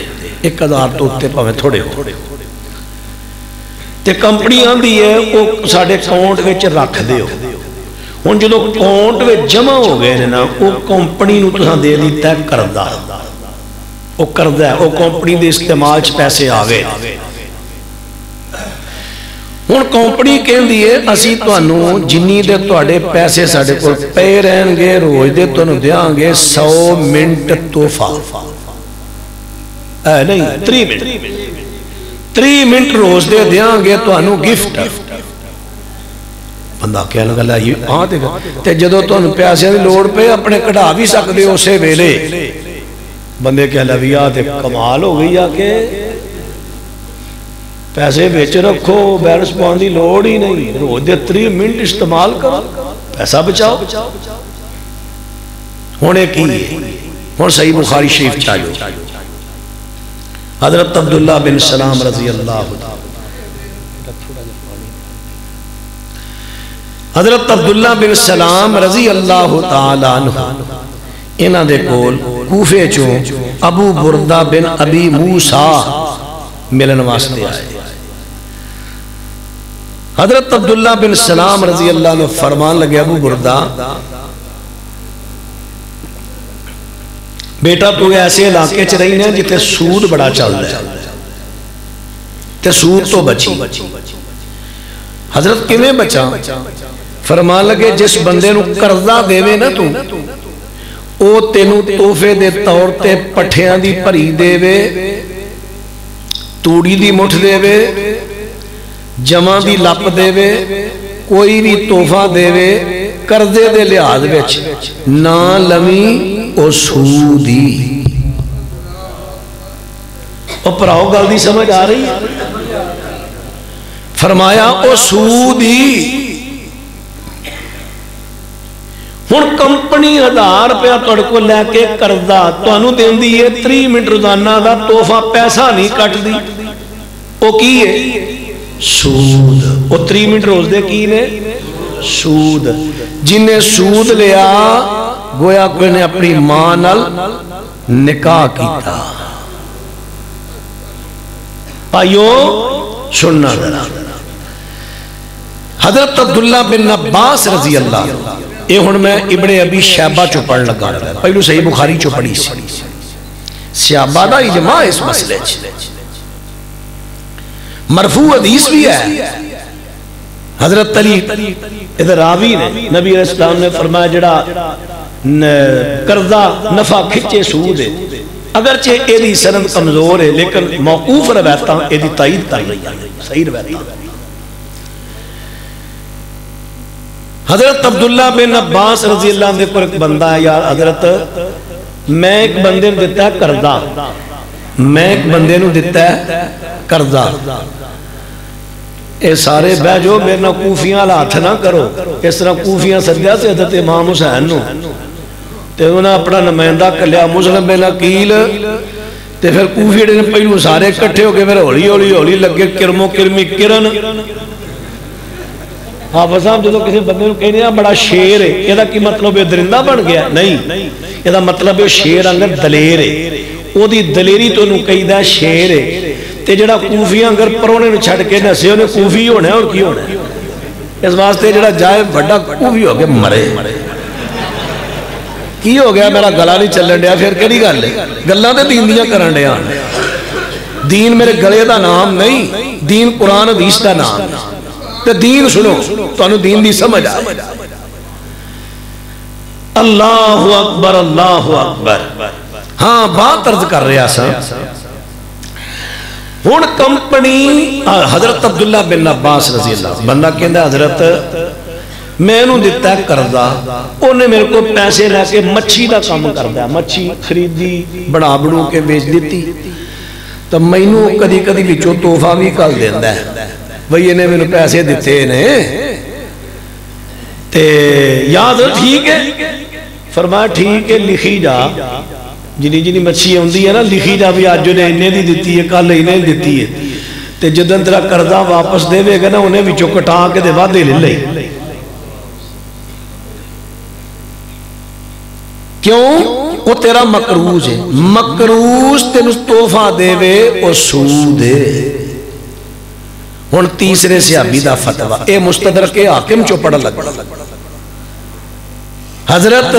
1000 تو ہوتے پاویں تھوڑے ہو تے کمپنیاں دی ہے وہ ساڑھے اکاؤنٹ ویچ رکھ دے ہو ہون جدو اکاؤنٹ ویچ جمع ہو گئے نا وہ کمپنی نو تساں دے دیتا ہے کردہ وہ کردہ ہے وہ کمپنی دے استعمال چ پیسے آگئے ہون کمپنی کہیں دیئے اسی تو انہوں جنی دے تو اڑے پیسے ساڑھے کو پے رہن گے روز دے تو انہوں دیاں گے 100 منٹ توفہ نہیں 3 منٹ 3 منٹ روز دے دیاں گے تو انہوں گفٹ بندہ کہہ لگا یہ آن دے گا تے جدو تو انہوں پیاسے دے لوڑ پہ اپنے کڑا بھی سکتے اسے ویلے بندے کہہ لگا تے کمال ہو گئی آکے پیسے بیچ رکھو بیلنس پوان دی لوڑ ہی نہیں روز دے 3 منٹ استعمال کرو پیسہ بچاؤ ہونے کی ہون صحیح بخاری شریف چاہیو حضرت عبداللہ بن سلام رضی اللہ حضرت عبداللہ بن سلام رضی اللہ تعالیٰ عنہ انہاں دے کول کوفے چوں ابو بردہ بن ابی موسیٰ ملن واسطے آئے حضرت عبداللہ بن سلام رضی اللہ عنہ فرمان لگے ابو بردہ بیٹا تو ایسے علاقے چ رہی ہیں جتے سود بڑا چل رہا ہے تے سود تو بچی حضرت کیویں بچا فرمان لگے جس بندے نو قرضہ دیوے نا تو او تینو تحفے دے طور تے پٹھیاں دی پری دیوے توڑی دی مٹھ دیوے جمع دی لپ دیوے کوئی بھی تحفہ دیوے قرضے دے لحاظ وچ نہ لمی او سودی او پراؤ گل دی سمجھ آ رہی ہے فرمایا او سودی ہن کمپنی 1000 روپیہ تہاڈے کو لے کے قرضہ تانوں دیندی ہے 3 منٹ روزانہ دا تحفہ پیسہ نہیں کٹ دی او کی ہے سود او 3 منٹ روز دے کی نے سود جن نے سود لیا گویا کوئی نے اپنی ماں نال نکاح کیتا پائیو سننا ذرا حضرت عبداللہ بن عباس رضی اللہ اے ہن میں ابن ابی شیبہ چو پڑھ لگا پہلو صحیح بخاری چو پڑھی سی صحابہ دا اجماع اس مسئلے مرفوع حدیث بھی ہے حضرت علی ادھر راوی نے نبی علیہ السلام نے فرمایا جڑا قرضہ نفع کھچے سود ہے اگرچہ ایدی سند کمزور ہے لیکن موقوف روایتاں ایدی تائید کر رہی ہے صحیح روایتاں حضرت عبداللہ بن عباس رضی اللہ عنہ پر ایک بندہ ہے یار حضرت میں ایک بندے نے دیتا ہے قرضہ میں ایک بندے نے دیتا ہے قرضہ اے سارے بہ جو میرے نا کوفیاں ہاتھ نہ کرو اس طرح کوفیاں سدیا سے حضرت امام حسین نو تے انہاں اپنا نمائندہ کلیا مسلم بن عقیل تے پھر کوفی نے پہلو سارے اکٹھے ہو کے پھر ہولی ہولی ہولی لگے کرمو کرمی کرن حافظ صاحب جدو کسی بندے کو کہنے ہیں بڑا شیر ہے یہ کی مطلب ہے درندہ بن گیا نہیں یہ مطلب ہے شیر انگر دلیر ہے وہ دی دلیری تو انہوں کہی دا شیر ہے تے جڑا کوفی انگر پرونے نے چھڑ کے نسے انہیں کوفی ہونے ہیں اور کی ہونے ہیں اس واسطے جڑا جائے بڑا کوفی ہو گیا مرے کی ہو گیا میرا گلا نہیں چلن دیا پھر کہنی گل ہے گلہ دے دین دیا کرن دیا دین میرے گلے دا نام نہیں دین قرآن حدیث دا نام تو دین سنو تو انہوں دین دی سمجھ آئے اللہ اکبر اللہ اکبر ہاں بات عرض کر رہا سا ہون کمپنی حضرت عبداللہ بن عباس رضی اللہ بندہ کہندہ حضرت میں انہوں دیتا ہے قرضہ انہیں میرے کو پیسے لے کے مچھی دا کام کر دیا مچھی خریدی بڑا بڑوں کے بیچ دیتی تو میں انہوں کدی کدی بچو توفہ بھی کل دیندہ ہے وہی انہیں میں پیسے دیتے انہیں تے یاد ٹھیک ہے فرمایا ٹھیک ہے لکھی جا جنی جنی مچھی ہوندی ہے نا لکھی جا بھی آج جو نے انہیں دی دیتی ہے کل انہیں دیتی ہے تے جدن تیرا قرضہ واپس دے گا نا انہیں بھی چکٹا کے دے وعدے لے لئی کیوں وہ تیرا مقروض ہے مقروض تینو توفہ دے وے وہ سود ہے ہون تیسرے صحابی دا فتوہ اے مستدرک حاکم چو پڑھا لگ حضرت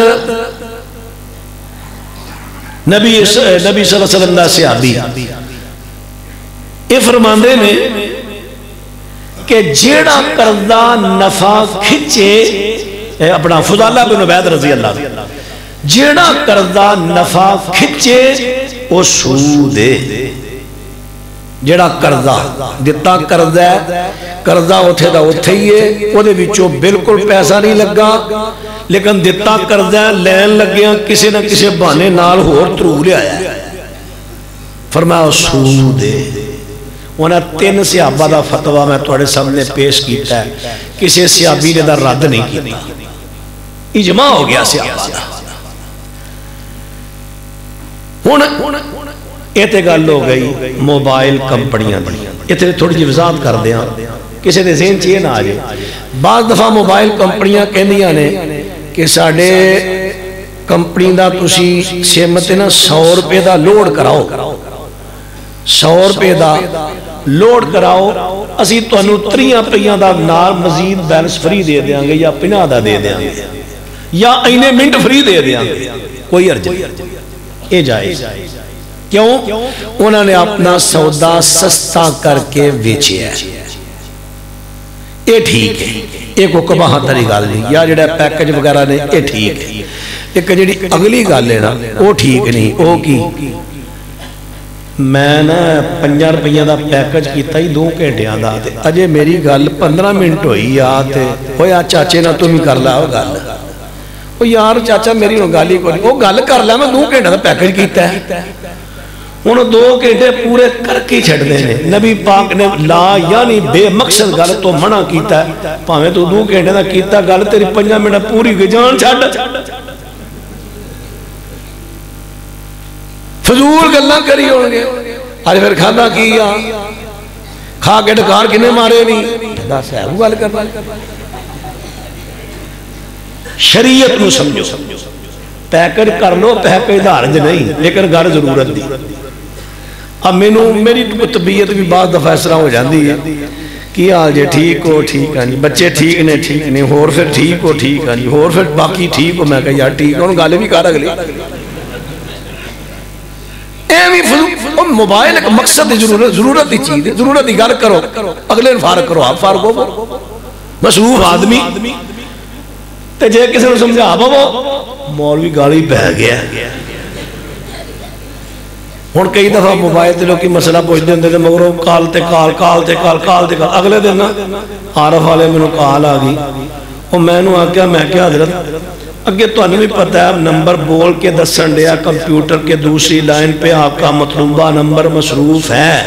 نبی صلی اللہ علیہ وسلم دا صحابی اے فرماندے میں کہ جیڑا قرضہ نفع کھچے اپنا فضالہ بن عبید رضی اللہ جیڑا قرضہ نفع کھچے وہ سود ہے جیڑا قرضہ دیتا قرضہ ہے قرضہ اتھے دا اتھے ہی ہے وہ دے بچو بالکل پیسہ نہیں لگا لیکن دیتا قرضہ ہے لین لگیاں کسی نہ کسی بانے نال ہور ترو لے آیا فرمایا سود ہے انہاں 3 صحابہ دا فتوہ میں توڑے سامنے پیش کیتا ہے کسی صحابی نے دا رد نہیں کیتا اجماع ہو گیا صحابہ دا ایتے گل ہو گئی موبائل کمپنیاں دی ایتے تھوڑی جی وضاحت کر دیا کسی دے ذہن چاہیے نہ آجے بعض دفعہ موبائل کمپنیاں کہندیاں نے کہ ساڑھے کمپنی دا تسی سیمت نا 100 روپے دا لوڈ کراؤ 100 روپے دا لوڈ کراؤ اسی تو انہوں 3 روپیاں دا نار مزید بیلنس فری دے دیاں گے یا 50 دا دے دیاں گے یا اینے منٹ فری دے دیاں گے کوئی عرض اے جائے کیوں انہوں نے اپنا سودا سستا کر کے بیچے ہے اے ٹھیک ہے ایک کو کباہاں تری گال نہیں یا جڑا پیکج وغیرہ نے اے ٹھیک ہے ایک جڑی اگلی گال لینا وہ ٹھیک نہیں وہ کی میں نا 5 روپیہ دا پیکج کیتا ہی 2 گھنٹیاں دا اجے میری گل 15 منٹ ہوئی آتے ہویا چاچے نا تم ہی کر لا گل وہ یار چاچا میری گالی کو نہیں وہ گل کر لیا میں 2 گھنٹے دا پیکج کیتا ہے انہوں 2 گھنٹے پورے کر کے چھڑ دے نے نبی پاک نے لا یعنی بے مقصد گل تو منع کیتا ہے پاہمیں تو 2 گھنٹے دا کیتا گل تیری 5 منٹ پوری گئی جان چھڑ فضول گلنا کری ہونگے آج پھر کھانا کیا کھا کے ڈکار کنے مارے نہیں دا صاحب گل کرنا شریعت نو سمجھو پیکر کر لو پیکر دارج نہیں لیکن گھر ضرورت دی اب میری طبیعت بھی بعض دفعہ اس طرح ہو جاتی ہے کہ حال جی ٹھیک ہو ٹھیک ہے جی بچے ٹھیک نے ٹھیک نہیں ہور پھر ٹھیک ہو ٹھیک ہے جی ہور پھر باقی ٹھیک ہو میں کہا یار ٹھیک ہے انہوں گالے بھی کار اگلی موبائل ایک مقصد ضرورت دی چیز ہے ضرورت دی گل کرو اگلے فارغ کرو آپ فارغ ہو مصروف آدمی تے جے کسی نے سمجھا بابا مولوی گالی بہ گیا ہن کئی دفعہ موبائل تے لوگ مسئلہ پوچھتے ہیں مگروں کال تے کال اگلے دن عارف والے مینوں کال آ گئی اور میں نوں آکھیا میں کیا حضرت اگے تو انہوں بھی پتہ ہے نمبر بول کے دسن دیا کمپیوٹر کے دوسری لائن پہ آپ کا مطلوبہ نمبر مصروف ہے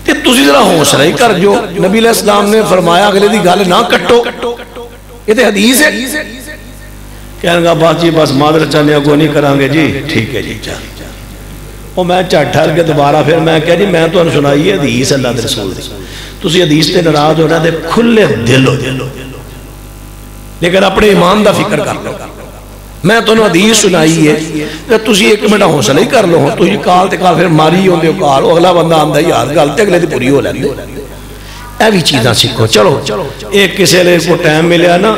تے تسی ذرا حوصلہ ہی کر جو نبی علیہ السلام نے فرمایا اگلے دی گل نہ کٹو یہ تے حدیث ہے کہنے گا بات جی بس مادر چاہنے کو نہیں کریں گے جی ٹھیک ہے جی چاہ اور میں ٹھہر کے دوبارہ پھر میں کہا جی میں تو انہوں سنائی ہے حدیث اللہ دے رسول دے تسی حدیث تے ناراض ہونا دے کھلے دل ہو لیکن اپنے ایمان دا فکر کر لو میں تو انہوں حدیث سنائی ہے تسی ایک منٹ حوصلہ ہی کر لو تسی کال تے کال پھر ماری ہوندے ہو کال اگلا بندہ آمدہ یار گلتے اگلے دی پوری ہو لیندے اے بھی چیزاں سکھو چلو ایک کسی لئے کو ٹائم ملیا نا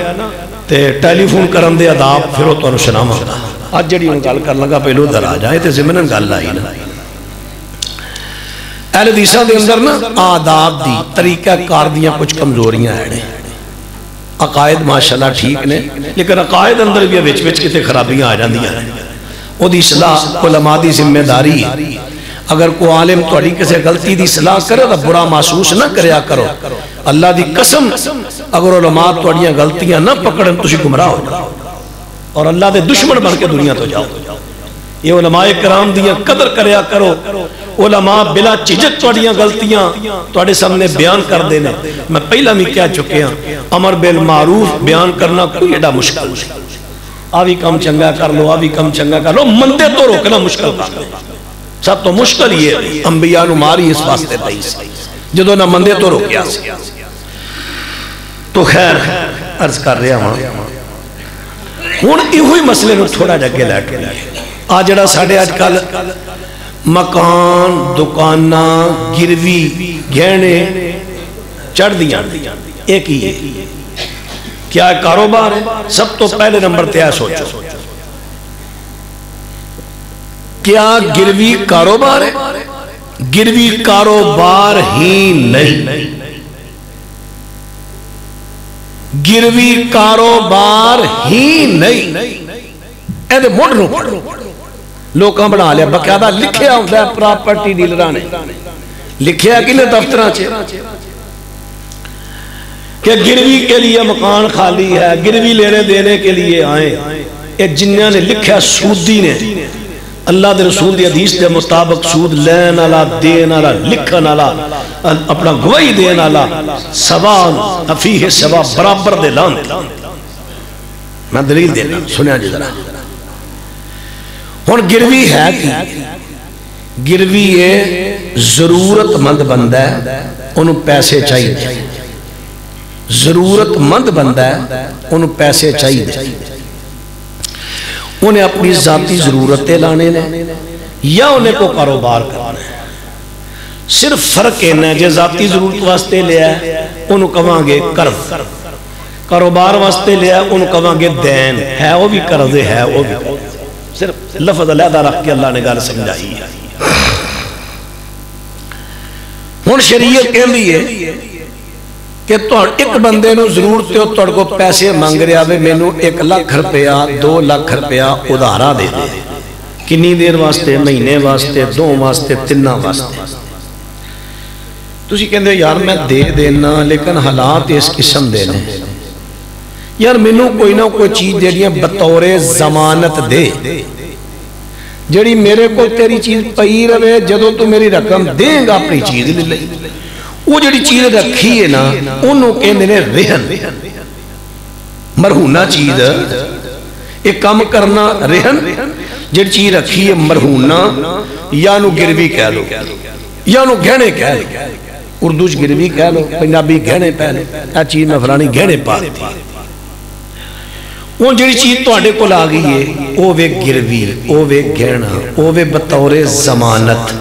تے ٹیلی فون کرن دے عذاب پھر وہ تو انہوں سنا مانگا آج جڑی ان گل کر لگا پہلو در آ جائے تے زمینن گل آئی نا اہل حدیثاں دے اندر نا آداب دی طریقہ کار دیاں کچھ کمزوریاں ہیں عقائد ماشاءاللہ ٹھیک نے لیکن عقائد اندر بھی وچ کتے خرابیاں آ جاندیاں ہیں وہ دی اصلاح علماء دی ذمہ داری اگر کوئی عالم توڑی کسی غلطی دی اصلاح کرے تو برا محسوس نہ کریا کرو اللہ دی قسم اگر علماء توڑیاں غلطیاں نہ پکڑیں تو گمراہ ہو جاؤ اور اللہ دے دشمن بن کے دنیا تو جاؤ یہ علماء کرام دیاں قدر کریا کرو علماء بلا چجک توڑیاں غلطیاں توڑے سامنے بیان کر دینے میں پہلا بھی کہہ چکے ہیں امر بالمعروف بیان کرنا کوئی ایڈا مشکل ہے آوی کم چنگا کر لو آوی کم چنگا کر لو مندے تو روکنا مشکل کر لو سب تو مشکل یہ انبیاء نو ماری اس واسطے پائیس جدو نہ مندے تو روکیا تو خیر عرض کر رہا ہوں ہون ایہوئی مسئلے نو تھوڑا جگہ لیٹ کے لئے آجڑا ساڑھے آج کل مکان دکانہ گروی گھینے چڑھ دیاں ایک ہی ہے کیا کاروبار ہے سب تو پہلے نمبر تیار سوچو کیا گروی کاروبار ہے گروی کاروبار ہی نہیں گروی کاروبار ہی نہیں ایدے موڑ رو لوکاں بنا لیا بقیادہ لکھیا ہوتا ہے پراپرٹی ڈیلرانے لکھیا کہ لئے دفتران چھے کہ گروی کے لیے مکان خالی ہے گروی لینے دینے کے لیے آئیں ایک جنیاں نے لکھیا سودی نے اللہ دے رسول دی حدیث دے مطابق سود لین آلا دین آلا لکھن آلا اپنا گواہی دین آلا سوان افیہ سوا برابر دے لان میں دلیل دینا سنیا جی ذرا ہون گروی ہے کہ گروی یہ ضرورت مند بندہ ہے انہوں پیسے چاہیے ضرورت مند بندہ ہے انہوں پیسے چاہیے انہیں اپنی ذاتی ضرورتیں لانے نے یا انہیں کو کاروبار کرنا ہے صرف فرق ہے جو ذاتی ضرورت واسطے لیا ہے انہوں کہاں گے قرض کاروبار واسطے لیا ہے انہوں کہاں گے دین ہے وہ بھی قرض ہے وہ بھی صرف لفظ علیحدہ رکھ کے اللہ نے گال سمجھائی ہے ہون شریعت کے لیے کہ ایک بندے نو ضرورت ہے توڑ کو پیسے مانگ رہا ہے میں نو 1 لاکھ روپیہ 2 لاکھ روپیہ ادھارا دے دے کنی دیر واسطے مہینے واسطے 2 واسطے 3 واسطے تسی کہندے یار میں دے دینا لیکن حالات اس قسم دینے یار میں نو کوئی نہ کوئی چیز جڑیاں بطور ضمانت دے جڑی میرے کو تیری چیز پئی رہے جدو تو میری رقم دیں گا اپنی چیز لے لے وہ جڑی چیز رکھی ہے نا انہوں کہنے نے رہن مرہونہ چیز ایک کام کرنا رہن جڑی چیز رکھی ہے مرہونہ یا نو گروی کہہ لو یا نو گھنے کہہ لو اردوچ گروی کہہ لو پنجابی گھنے پہلے اے چیز میں فلانی گھنے پا دی وہ جڑی چیز تو آڑے کو لاغی ہے او وے گروی او وے گھنا او وے بطور ضمانت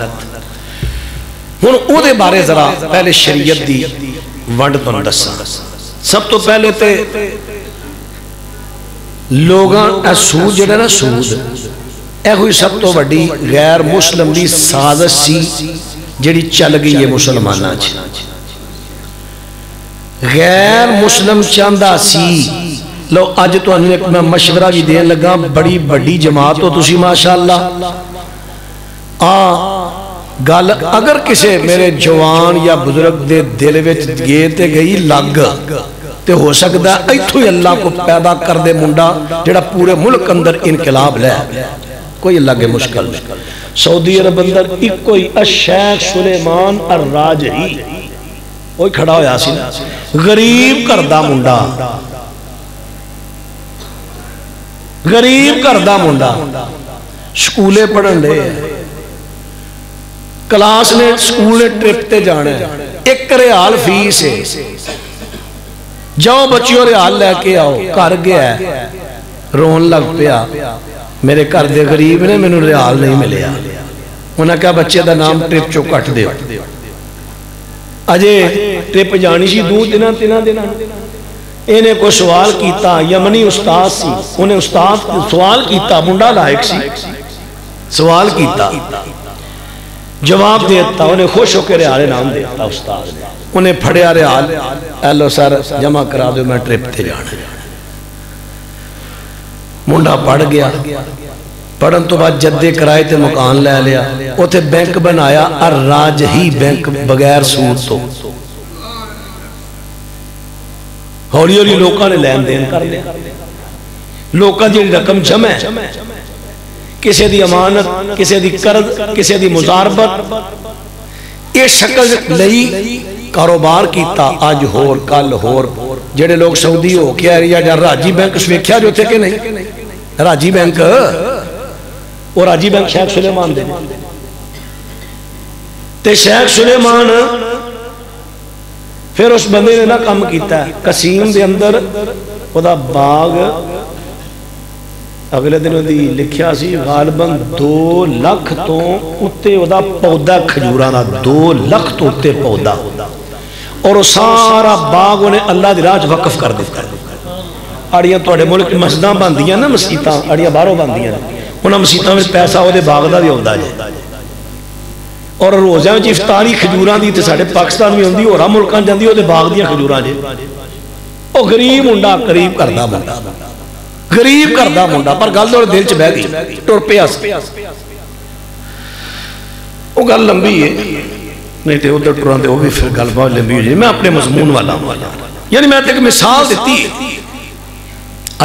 ہن او دے بارے ذرا پہلے شریعت دی ونڈ تو دساں سب تو پہلے تے لوگاں سود جڑا نا سود اے ہوئی سب تو بڑی غیر مسلم دی سازش سی جڑی چل گئی ہے مسلمانہ غیر مسلم چاندہ سی لو آج تو انہیں میں مشورہ بھی دین لگا بڑی بڑی جماعت ہو تسی ماشاءاللہ گل اگر کسے میرے جوان یا بزرگ دے دل وچ گئے تے گئی لگ تے ہو سکتا ہے ایتھو ہی اللہ کو پیدا کر دے منڈا جڑا پورے ملک اندر انقلاب لے کوئی اللہ کے مشکل نہیں سعودی عرب اندر ایک کوئی الشیخ سلیمان الراجحی وہی کھڑا ہویا سی غریب کردہ منڈا غریب کردہ منڈا سکولے پڑھن دے کلاس نے سکولے ٹرپ تے جانے 1 ریال فیس ہے جاؤ بچیوں ریال لے کے آؤ کر گیا ہے رون لگ پیا میرے کر دے غریب نے میں نے ریال نہیں ملے انہاں کہا بچے دا نام ٹرپ چو کٹ دے اجے ٹرپ جانی سی 2 دن انہیں کو سوال کیتا یمنی استاد سی انہیں استاد سوال کیتا منڈا لائق سی سوال کیتا جواب دیتا انہیں خوش ہو کے ریال نام دیتا استاد انہیں پھڑیا ریال ایلو سر جمع کرا دو میں ٹرپ تے جانا منڈا پڑھ گیا پڑھن تو بعد جدے کرائے تے مکان لے لیا وہ تے بینک بنایا الراجحی بینک بغیر سود تو ہولی ہولی لوکاں نے لین دین کر لیا لوکاں دی رقم جمع ہے کسے دی امانت کسے دی قرض کسے دی مزاربت یہ شکل لئی کاروبار کیتا آج ہور کل ہور جڑے لوگ سعودی ہو کیا رہی یا راجی بینک سویکھیا جو تھے کہ نہیں راجی بینک وہ راجی بینک شیخ سلیمان دے تے شیخ سلیمان پھر اس بندے نے نہ کام کیتا ہے قسیم دے اندر خدا باغ اگلے دنوں دی لکھیا سی غالباً 2 لکھ تو اتے ادا پودا کھجورانا 2 لکھ تو اتے پودا اور سارا باغ انہیں اللہ دی راج وقف کر دیتا ہے اڑیاں توڑے ملک مسجداں باندیاں نا مسیطاں اڑیاں باہروں باندیاں انہاں مسیطاں میں پیسہ ہو دے باغ دا بھی ہوندہ جائے اور روزہ میں افطاری کھجوراں دی تے ساڑھے پاکستان میں ہوندی اور ملکان جاندی ہو دے باغ دیاں کھجوراں جائے او غریب منڈا قریب کردہ منڈا غریب کردہ منڈا پر گل دوڑے دل چ بہ گئی ٹور پیاس وہ گل لمبی ہے نہیں تے ادھر ٹوران دے وہ بھی پھر گل بہت لمبی ہو جائے میں اپنے مضمون والا ہوں یعنی میں ایک مثال دیتی ہے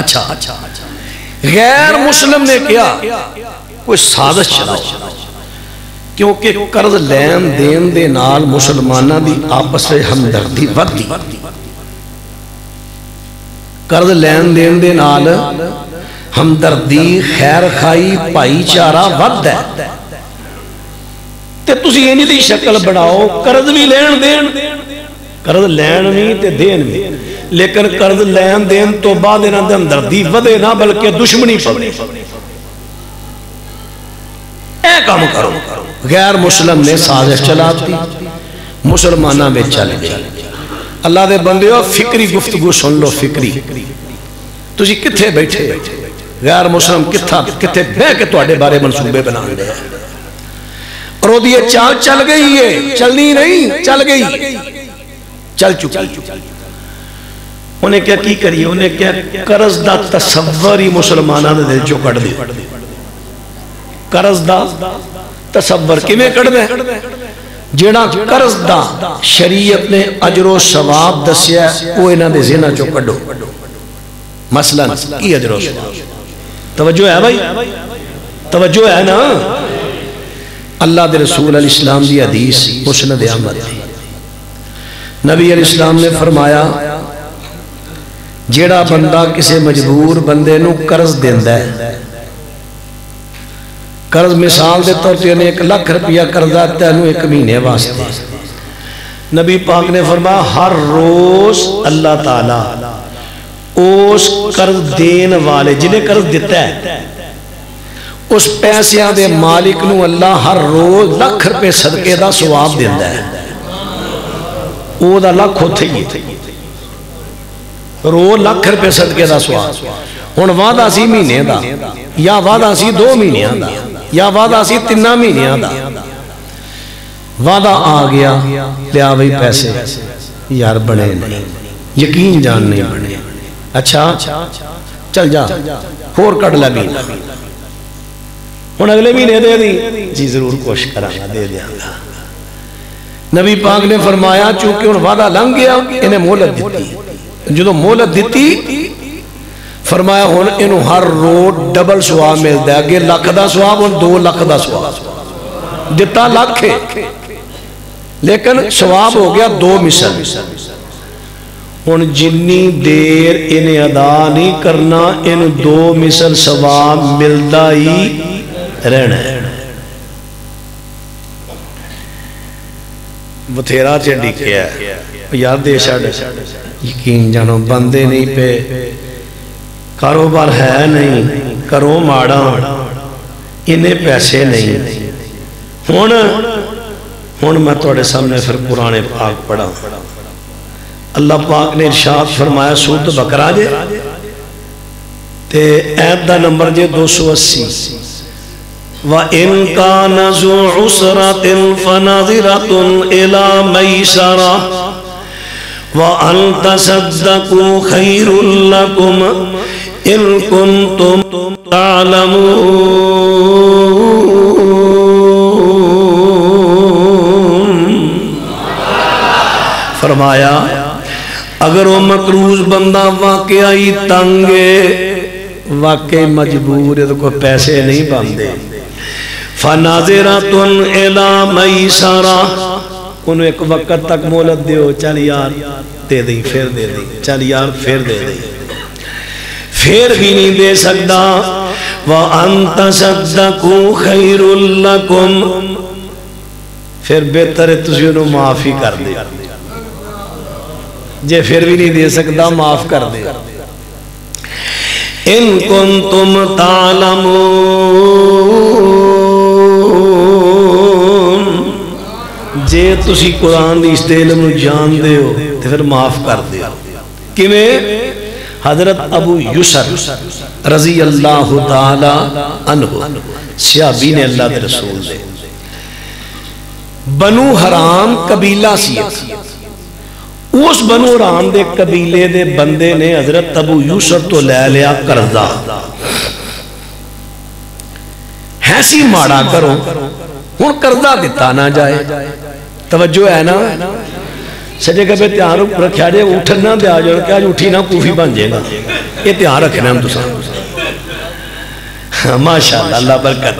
اچھا غیر مسلم نے کیا کوئی سازش چلاؤ کیونکہ قرض لین دین دے نال مسلمانہ دی آپس سے ہمدردی ودی قرض لین دین دے نال ہمدردی خیر خائی پائی چارہ ود ہے تے تسی یہ نہیں دی شکل بڑھاؤ قرض بھی لین دین قرض لین نہیں تے دین بھی لیکن قرض لین دین تو بعد انہاں دے ہمدردی ودے نہ بلکہ دشمنی پڑے اے کام کرو غیر مسلم نے سازش چلاتی مسلمانہ میں چل گئی اللہ دے بندے ہو فکری گفتگو سن لو فکری تجھے کتھے بیٹھے غیر مسلم کتھے بے کے توڑے بارے منصوبے بنان دے اور وہ دیئے چال چل گئی ہے چلنی نہیں چل گئی چل چکی انہیں کیا کی کریے انہیں کیا قرض دا تصوری مسلمانہ دے دل جو کڑ دی قرض دا تصور کیویں کڑ دے جیڑا قرض دا شریعت نے اجر و ثواب دسیا وہ انہاں دے ذہناں چوں کڈو مثلا کی اجر و ثواب توجہ ہے بھائی توجہ ہے نا اللہ دے رسول علیہ السلام دی حدیث مسند احمد نبی علیہ السلام نے فرمایا جیڑا بندہ کسے مجبور بندے نو قرض دیندا ہے قرض مثال دے طور پر 1 لاکھ روپیہ قرض آتا ہے 1 مہینے واسطے نبی پاک نے فرمایا ہر روز اللہ تعالیٰ اس قرض دین والے جنہیں قرض دیتا ہے اس پیسیاں دے مالک نو اللہ ہر روز لکھ روپے صدقے دا ثواب دیندا ہے او دا لکھ ہوتے ہی روز لکھ روپے صدقے دا ثواب ہن وعدہ سی مہینے دا یا وعدہ سی 2 مہینیاں دا یا وعدہ سی 3 مہینیاں دا وعدہ آ گیا لیا بھئی پیسے یار بنے نہیں یقین جان نہیں بنے اچھا چل جا اور کٹ لگی ہن اگلے مہینے دے دی جی ضرور کوشش کراں دے دیاں گا نبی پاک نے فرمایا چونکہ ہن وعدہ لنگ گیا انہیں مہلت دیتی جدوں مہلت دیتی فرمایا ہن انہوں ہر روز ڈبل ثواب ملدا ہے اگے لکھ دا ثواب اور 2 لکھ دا ثواب دتا لکھ ہے لیکن ثواب ہو گیا 2 مثل ہن جنی دیر انہیں ادا نہیں کرنا ان 2 مثل ثواب ملدا ہی رہنا ہے بتھیرا چنڈی کیا ہے یار دے چھڑ یقین جانو بندے نہیں پہ کاروبار ہے نہیں کرو ماڑا انہیں پیسے نہیں ہن میں توڑے سامنے پھر قرآن پاک پڑھا اللہ پاک نے ارشاد فرمایا سورۃ بقرہ جے تے آیت دا نمبر جے 280 وَإِن كَانَ ذُو عُسْرَةٍ فَنَظِرَةٌ إِلَى مَيْسَرَةٍ وَأَن تَصَدَّقُوا خَيْرٌ لَكُمْ إِن كُنتُمْ تَعْلَمُونَ فرمایا اگر وہ مقروض بندہ واقعی تنگے واقعی مجبور ہے تو کوئی پیسے نہیں باندھے فَنَاظِرَةٌ إِلَى مَيْسَرَةٍ انہوں ایک وقت تک مولت دیو چل یار دے دیں پھر دے دیں چل یار پھر دے دیں پھر بھی نہیں دے سکتا وَأَن تَصَدَّقُوا خَيْرٌ لَكُمْ پھر بہتر ہے تسی انہوں معافی کر دے جے پھر بھی نہیں دے سکتا معاف کر دے ان کنتم تعلمون جے تسی قرآن دی اس علم نو جان دے ہو تو پھر معاف کر دے کیویں حضرت ابو یسر رضی اللہ تعالی عنہ صحابی نے اللہ دے رسول دے بنو حرام قبیلہ سی اس بنو حرام دے قبیلے دے بندے نے حضرت ابو یسر تو لے لیا قرضہ ایسی ماڑا کرو ہن قرضہ دیتا نہ جائے توجہ ہے نا سجے کبھی تیار رکھیا جائے اٹھن نہ دیا جائے کہ آج اٹھی نہ کوفی بن جائے گا یہ تیار رکھنا ہم تو ماشاءاللہ اللہ برکت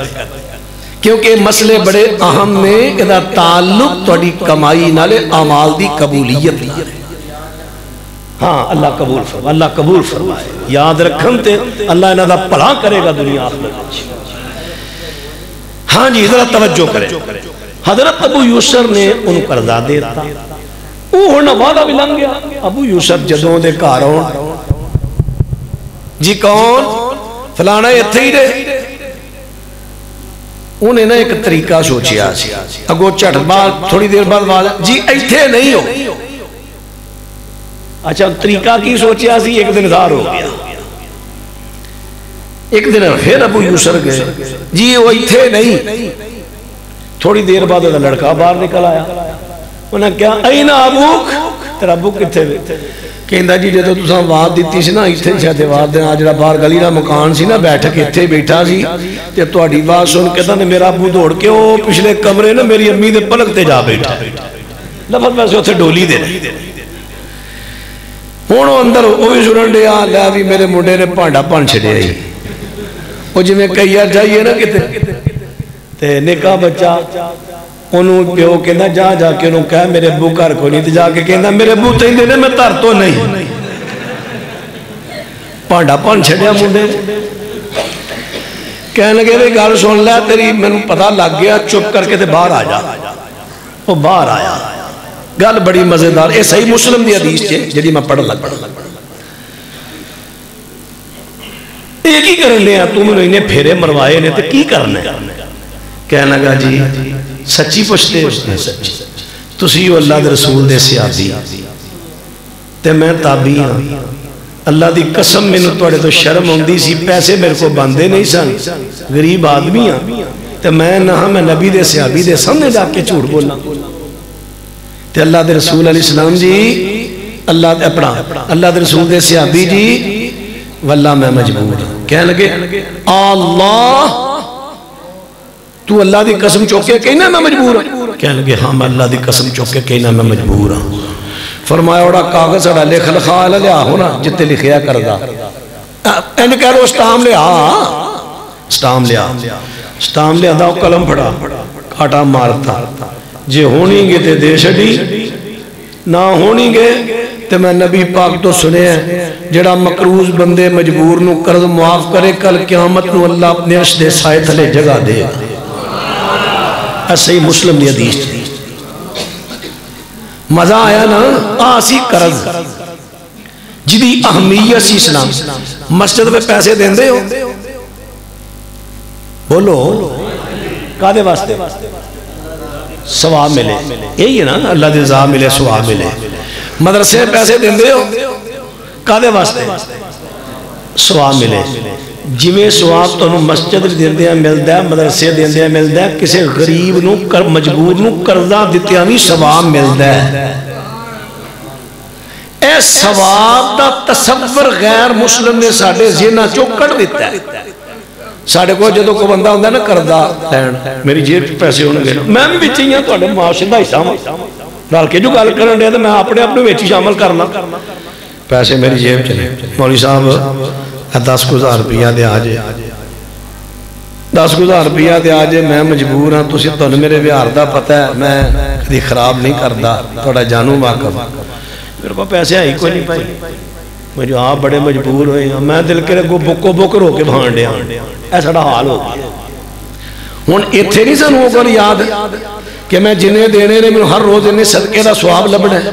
کیونکہ مسئلے بڑے اہم نے کہ تعلق توڑی کمائی نالے اعمال دی قبولیت ہاں اللہ قبول فرمائے اللہ قبول فرمائے یاد رکھن تے اللہ انہاں دا بھلا کرے گا دنیا آخرت ہاں جی ذرا توجہ کرے حضرت ابو یسر نے ان قرضہ دیتا وہ ہونا وعدہ بھی لنگ گیا ابو یسر جدوں دے کاروں جی کون فلانا اتھے ہی رہے انہیں نا ایک طریقہ سوچیا سی اگو چٹ بعد تھوڑی دیر بعد والا جی ایتھے نہیں ہو اچھا طریقہ کی سوچیا سی ایک دن دار ہو گیا ایک دن پھر ابو یسر گئے جی وہ ایتھے نہیں تھوڑی دیر بعد لڑکا باہر نکل آیا انہیں کیا اینا ابوک تیرا ابوک کتے ہوئے کہندہ جی جدو تساں وعد دیتی سی نا ایتھے چاہتے وعد دینا جڑا باہر گلی دا مکان سی نا بیٹھ کے ایتھے بیٹھا سی تے تہاڈی آواز سن کے تے میرا ابو دوڑ کے وہ پچھلے کمرے نا میری امی دے پلک تے جا بیٹھا لفظ ویسے اوتھے ڈولی دے ہن اندر وہ بھی سنن ڈیا لے بھی میرے منڈے نے پانڈا پن چھڈیا ہی وہ جویں کئی یار جائیے نا کتے تے نکاح بچہ انہوں پیو کہنا جا جا کے انہوں کہا میرے ابو گھر کو نہیں جا کے کہنا میرے ابو تین دینے میں تر تو نہیں پانڈا پان چھڑیا منڈے کہنے لگے بھی گھر سن لیا تیری میں نے پتہ لگ گیا چپ کر کے تے باہر آ جا وہ باہر آیا گل بڑی مزیدار اے صحیح مسلم دی حدیث چھے جدی میں پڑھ لگ کی کرنے ہیں تو میں انہیں پھیرے مروائے نے تو کی کرنے کہنے لگا جی سچی پوچھتے ہیں سچی تسی ہو اللہ دے رسول دے صحابی تے میں تابعی ہوں اللہ دی قسم میں نے توڑے تو شرم ہوندی سی پیسے میرے کو باندھے نہیں سن غریب آدمی ہوں تے میں نہ میں نبی دے صحابی دے سامنے جا کے جھوٹ بولنا تے اللہ دے رسول علیہ السلام جی اللہ دے رسول دے صحابی جی واللہ میں مجبور ہوں کہنے لگے اللہ تو اللہ دی قسم چوکے کہنا میں مجبور ہوں کہنے لگے ہاں میں اللہ دی قسم چوکے کہنا میں مجبور ہوں فرمایا اوڑا کاغذ اڑا لکھ لکھا لیا ہونا جتے لکھیا کردہ اینڈ کہہ رہو سٹام لیا سٹام لیا سٹام لیا دا قلم پھڑا کاٹا مارتا جے ہونی گے تے دے شڑی نہ ہونی گے تے میں نبی پاک تو سنے ہیں جڑا مقروض بندے مجبور نو قرض معاف کرے کل قیامت نو اللہ اپنے عرش دے سائے تھلے جگہ دے ایسے ہی مسلم دی حدیث مزہ آیا نا آسی قرض جدی اہمیت سی اسلام مسجد میں پیسے دیں دے ہو بولو کادے واسطے ثواب ملے یہی ہے نا اللہ دے ذا ملے ثواب ملے مدرسے پیسے دیں دے ہو کادے واسطے ثواب ملے جویں ثواب تو مسجد دیں دے ملدا ہے مدرسے دیں دے ملدا ہے کسی غریب نو مجبور نو قرضہ دتیاں وی ثواب ملدا ہے اے ثواب دا تصور غیر مسلم نے ساڈے ذہناں چوں کڈ دیتا ہے ساڑھے کو جدو کو بندہ ہوندہ نا کردہ لین میری جیب پیسے ہونے گئے میں بھی بیچی ہیں تو اڈے معاشدہ حصہ ڈال کے جو گال کرنے دیا تو میں اپنے بیچی شامل کرنا پیسے میری جیب چلے مولی صاحب 10,000 روپیہ دے آجے 10,000 روپیہ دے آجے میں مجبور ہاں تسی تو میرے بیار دا پتہ ہے میں کدی خراب نہیں کردہ توڑا جانو واقف میرے کو پیسے آئی کوئی نہیں پائی مجھے آپ بڑے مجبور ہوئے ہیں میں دل کے لئے بکو بکر ہو کے بھانڈے ہیں ایسا دا حال ہو گیا ہون اتھے نہیں سن ہوگا یاد کہ میں جنہیں دینے نے میں ہر روز انہیں صدقے دا سواب لبڑا ہے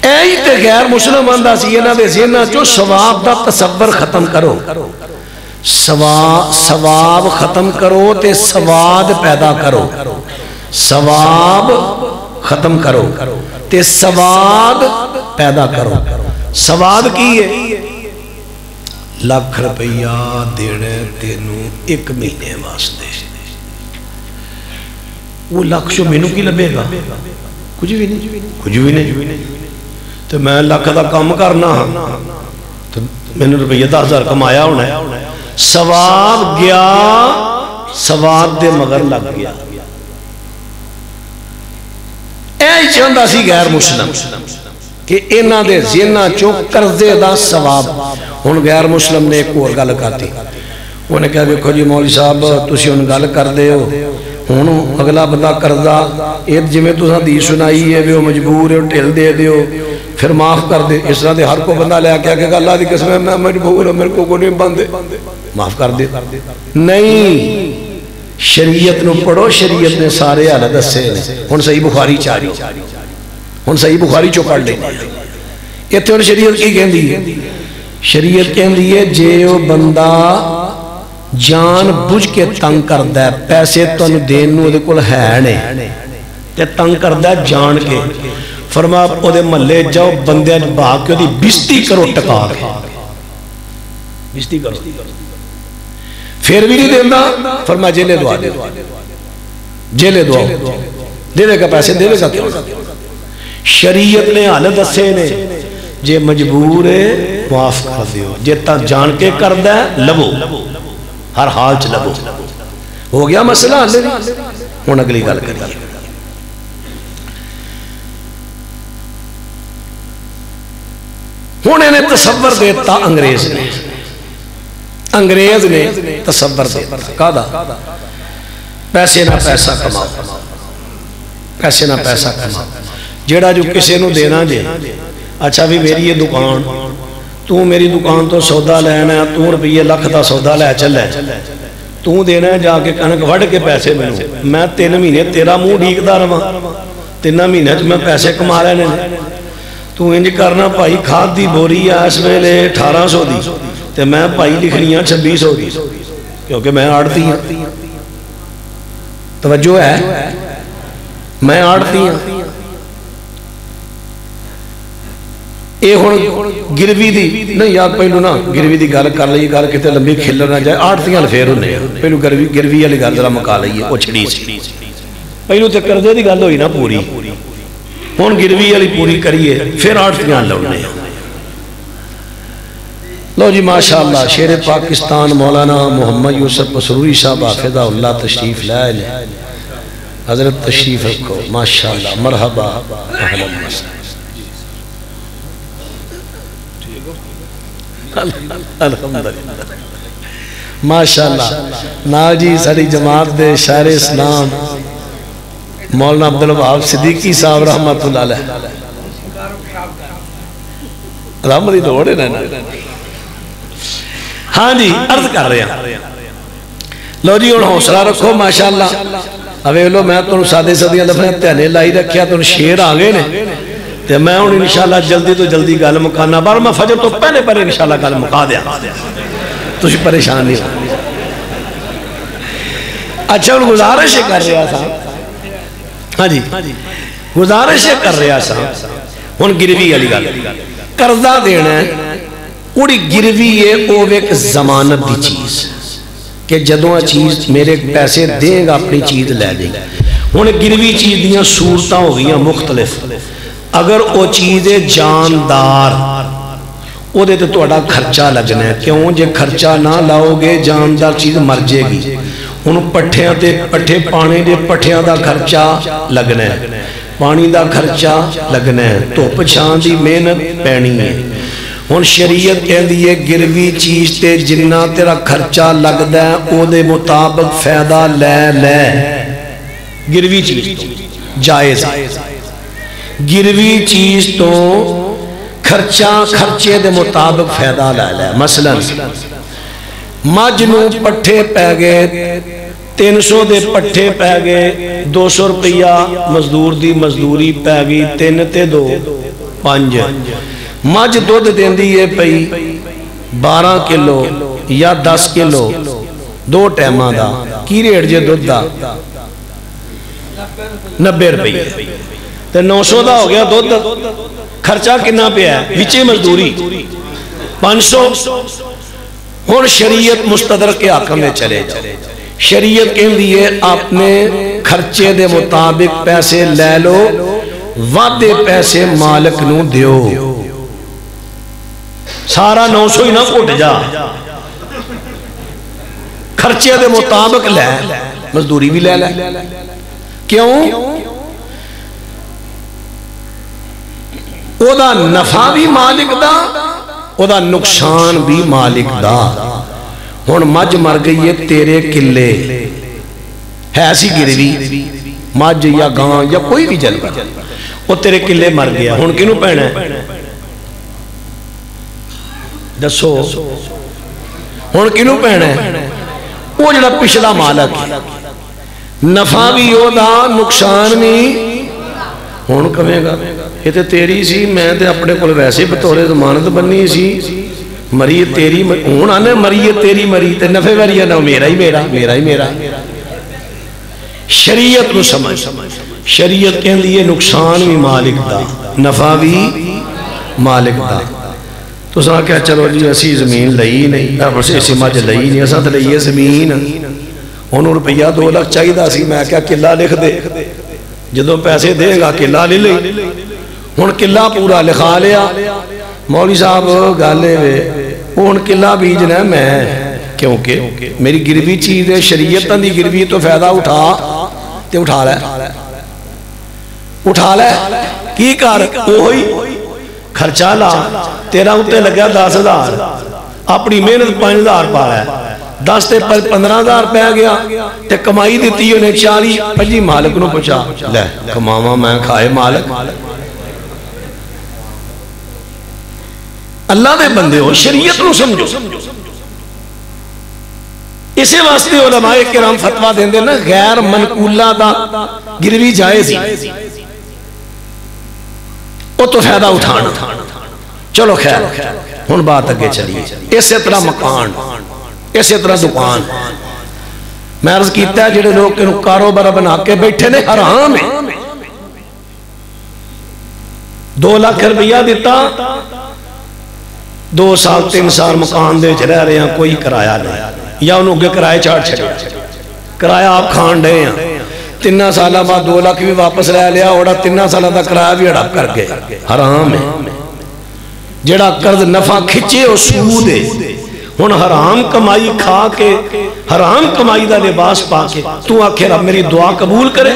اے تے غیر مسلم اندہ سینا دے زینہ جو سواب دا تصور ختم کرو سواب ختم کرو تے سواد پیدا کرو سواب ختم کرو تے سواد پیدا کرو سواد کی ہے لاکھ روپیہ دینے تینوں ایک مہینے واسطے وہ لاکھ شو مہینوں کی لبے گا کچھ بھی نہیں تو میں لاکھ دا کام کرنا تو میں نے روپیہ 10,000 کمایا ہونا ہے سواد گیا سواد دے مگر لگ گیا اے چاندہ سی غیر مسلم کہ انہاں دے زینہ چو قرضے دا ثواب ہن غیر مسلم نے ایک اور گل کرتی انہوں نے کہا دیکھو جی مولوی صاحب تسی ان گل کر دے ہو ہن اگلا بندہ قرضہ ایک جویں تساں حدیث سنائی ہے وہ مجبور ہے ٹھل دے دیو پھر معاف کر دے اس طرح دے ہر کو بندہ لے کے کہ اللہ دی قسم ہے میں مجبور ہوں میرے کو نہیں بندے معاف کر دے نہیں شریعت نو پڑھو شریعت نے سارے حالت دسے ہن صحیح بخاری چاری ہن صحیح بخاری چو پڑھ لیں یہ تو شریعت کی کہن دی ہے شریعت کہن دی ہے جیو بندہ جان بجھ کے تنگ کردہ ہے پیسے تو دینو دے کل ہے نہیں تے تنگ کردہ ہے جان کے فرما او دے ملے جاؤ بندے باغ کے دی 20 کروڑ ٹکا کے 20 کروڑ پھر بھی نہیں دینا فرما جیلے دعا دے جیلے دعا دے دے گا پیسے دے دے گا کیوں شریعت نے حالت دسے نے جے مجبور ہے معاف کر دیو جے تا جان کے کردہ ہے لبو ہر حال چ لبو ہو گیا مسئلہ ہوں اگلی گل کریے ہوں انہیں تصور دیتا انگریز نے تصور دیتا کہا دا پیسے نہ پیسہ کماؤ پیسے نہ پیسہ کماؤ جیڑا جو کسے نو دینا جے اچھا بھی میری یہ دکان تو میری دکان تو سودا لینا ہے تو روپیے لاکھ دا سودا لے چل ہے تو دینا ہے جا کے کنک وڑ کے پیسے میں 3 مہینے تیرا منہ ڈھیکدا رہا 3 مہینے میں پیسے کما لینے تو انج کرنا بھائی کھاد دی بوری ہے اس ویلے 1800 دی تے میں بھائی لکھنی ہوں 2600 دی کیونکہ میں آڑتی ہوں توجہ ہے میں آڑتی ہوں اے ہن گروی دی نہیں یاد پہلو نا گروی دی گل کر لئی گل کتے لمبی کھلر نہ جائے آڑتیاں پھر ہونے پہلو گروی والی گل ذرا مکا لئیے او چھڑی سی پہلو تے کردے دی گل ہوئی نا پوری ہن گروی والی پوری کریے پھر آڑتیاں لونے لو جی ماشاءاللہ شیر پاکستان مولانا محمد یوسف مسروری صاحب حافظہ اللہ تشریف لائے حضرت تشریف رکھو ماشاءاللہ مرحبا اہلا مسلم الحمدللہ ماشاءاللہ نا جی ساری جماعت دے شاعر اسلام مولانا عبدالوہاب صدیقی صاحب رحمت اللہ علیہ رحمت ہی دوڑے نا ہاں جی عرض کر رہے ہیں لو جی اور حوصلہ رکھو ماشاءاللہ اویلو میں تو سادے صدیاں دفعہ تینے لائی رکھیا تو شیر آگے نے تو میں ہوں انشاءاللہ جلدی تو جلدی گل مکانا بار میں فجر تو پہلے پر انشاءاللہ گل مکا دیا تو پریشان نہیں ہو اچھا ان گزارش کر رہا تھا ہاں جی گزارش کر رہا تھا ان گروی علی گل قرضہ دینا ہے اڑی گروی ہے وہ ایک ضمانت دی چیز کہ جدوں چیز میرے پیسے دے گا اپنی چیز لے دے گا ہن گروی چیز دیاں صورتاں ہو گئی مختلف اگر وہ چیز جاندار وہ دے تو اڑا خرچہ لگنا ہے کیوں جے خرچہ نہ لاؤ گے جاندار چیز مر جے گی ان پٹھیاں تے پٹھے پانے دے پٹھیاں دا خرچہ لگنا ہے پانی دا خرچہ لگنا ہے تو پچھان دی محنت پینی ہے ہن شریعت کہہ دیئے گروی چیز تے جنہ تیرا خرچہ لگدا ہے او دے مطابق فائدہ لے گروی چیز جائز گروی چیز تو خرچے دے مطابق فائدہ لے مثلا مجنو پٹھے پہ گئے 300 دے پٹھے پہ گئے 200 روپیہ مزدور دی مزدوری پہ گئی 3 تے 2 5 مجھ دودھ دین دیئے پئی 12 کلو یا 10 کلو 2 ٹیمہ دا کی ریٹ جے دودھ دا 90 روپیہ تو 900 دا ہو گیا دودھ خرچہ کنا پہ ہے وچے مزدوری 500 اور شریعت مستدرک کے حکم میں چلے جائے شریعت کہن دیئے آپ نے خرچے دے مطابق پیسے لے لو وعدے پیسے مالک نو دیو سارا 900 ہی نہ کوٹ جا خرچے دے مطابق لے مزدوری بھی لے کیوں او دا نفع بھی مالک دا او دا نقصان بھی مالک دا ہون مجھ مر گئی ہے تیرے کلے ہے ایسی گروی مجھ یا گاں یا کوئی بھی جانور وہ تیرے کلے مر گیا ہون کنوں پہنا ہے دسو ہون کنوں پہنا ہے وہ جڑا پچھلا مالک نفع بھی ہو دا نقصان بھی ہون کمیں گا یہ تے تیری سی میں تے اپنے کل ویسے بطورے ضمانت بننی سی مری تیری ہون آنے مری تیری مری تے نفع ویری نہ میرا ہی میرا شریعت کو سمجھ شریعت کہن لیے نقصان بھی مالک دا نفع بھی مالک دا تو سنا کہا چلو جی اسی زمین لئی نہیں اب اسی مجھ لئی نہیں ایسا تو لئیے زمین انہوں روپیہ 2 لاکھ چاہی دا سی میں کہا قلعہ لکھ دے جدوں پیسے دے گا قلعہ لے لے ہن قلعہ پورا لکھا لیا مولوی صاحب گالے وے ہن قلعہ بیجنا میں کیونکہ میری گروی چیز ہے شریعت دی گروی تو فائدہ تے اٹھا لے کی کار اوہی خرچہ لا تیرا ہوتے لگیا 10,000 اپنی محنت 5,000 پا رہا ہے 10 تے 15,000 پہ گیا تے کمائی دیتی انہیں 40-50 مالک نو پچھا لے کماما میں کھائے مالک اللہ دے بندے ہو شریعت نو سمجھو اسے واسطے علماء کرام فتوہ دیں دے نا غیر منقولہ دا گروی جائز ہی وہ تو فائدہ اٹھانا چلو خیر ہن بات اگے چلیے. اسی طرح مکان، اسی طرح دکان. میں عرض کیتا ہے جڑے لوگ انہوں کاروبار بنا کے بیٹھے نے حرام ہے. 2 لاکھ روپیہ دیتا، 2 سال 3 سال مکان دے رہ رہے ہیں، کوئی کرایہ نہیں، یا انہوں کے کرایہ چاڑ چھڑے، کرایہ آپ کھان ڈے ہیں. 3 سالہ بعد 2 لاکھ بھی واپس رہ لیا، اوڑا 3 سالہ دا کرایہ بھی اڑپ کر کے. حرام ہے. جڑا قرض نفع کھچے وہ سود ہے. ہن حرام کمائی کھا کے، حرام کمائی دا لباس پا کے تو آخر اب میری دعا قبول کرے.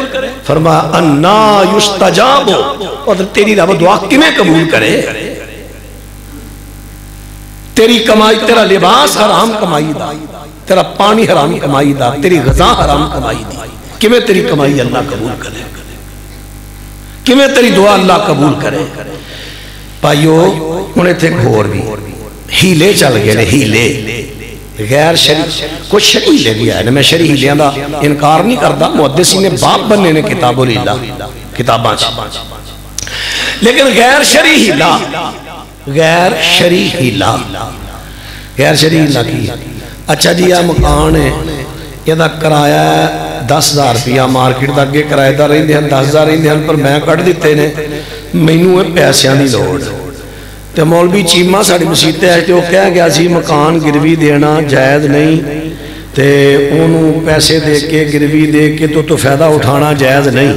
فرمایا انا یستجاب، اور تیری رب دعا کمیں قبول کرے؟ تیری کمائی، تیرا لباس حرام کمائی دا، تیرا پانی حرام کمائی دا، تیری غذا حرام کمائی دی، کمیں تیری کمائی اللہ قبول کرے؟ کمیں تیری دعا اللہ قبول کرے؟ پائیو انہیں تھے گھور بھی ہیلے چل گئے نے، ہیلے غیر شریع، کچھ شریع لے گیا ہے. میں شریع ہیلیاں دا انکار نہیں کرتا، محدثین نے باپ بننے نے کتاب اللہ کتاباں چاہ، لیکن غیر شریع ہیلا، غیر شریع ہیلا، غیر شریع ہیلا کی. اچھا جی یہ مکان ہے، یہ دا کرایہ 10,000 روپیہ، مارکیٹ دا اگے کرایہ دا رہی ہیں 10,000 رہی ہیں، پر میں کٹ دیتے نے، مینوں پیسیاں نہیں لوڑ. تو مولوی چیمہ ساڑی مسیطے ہے کہ وہ کہہ گیا سی مکان گروی دینا جائز نہیں، تے انہوں پیسے دے کے گروی دے کے تو فائدہ اٹھانا جائز نہیں.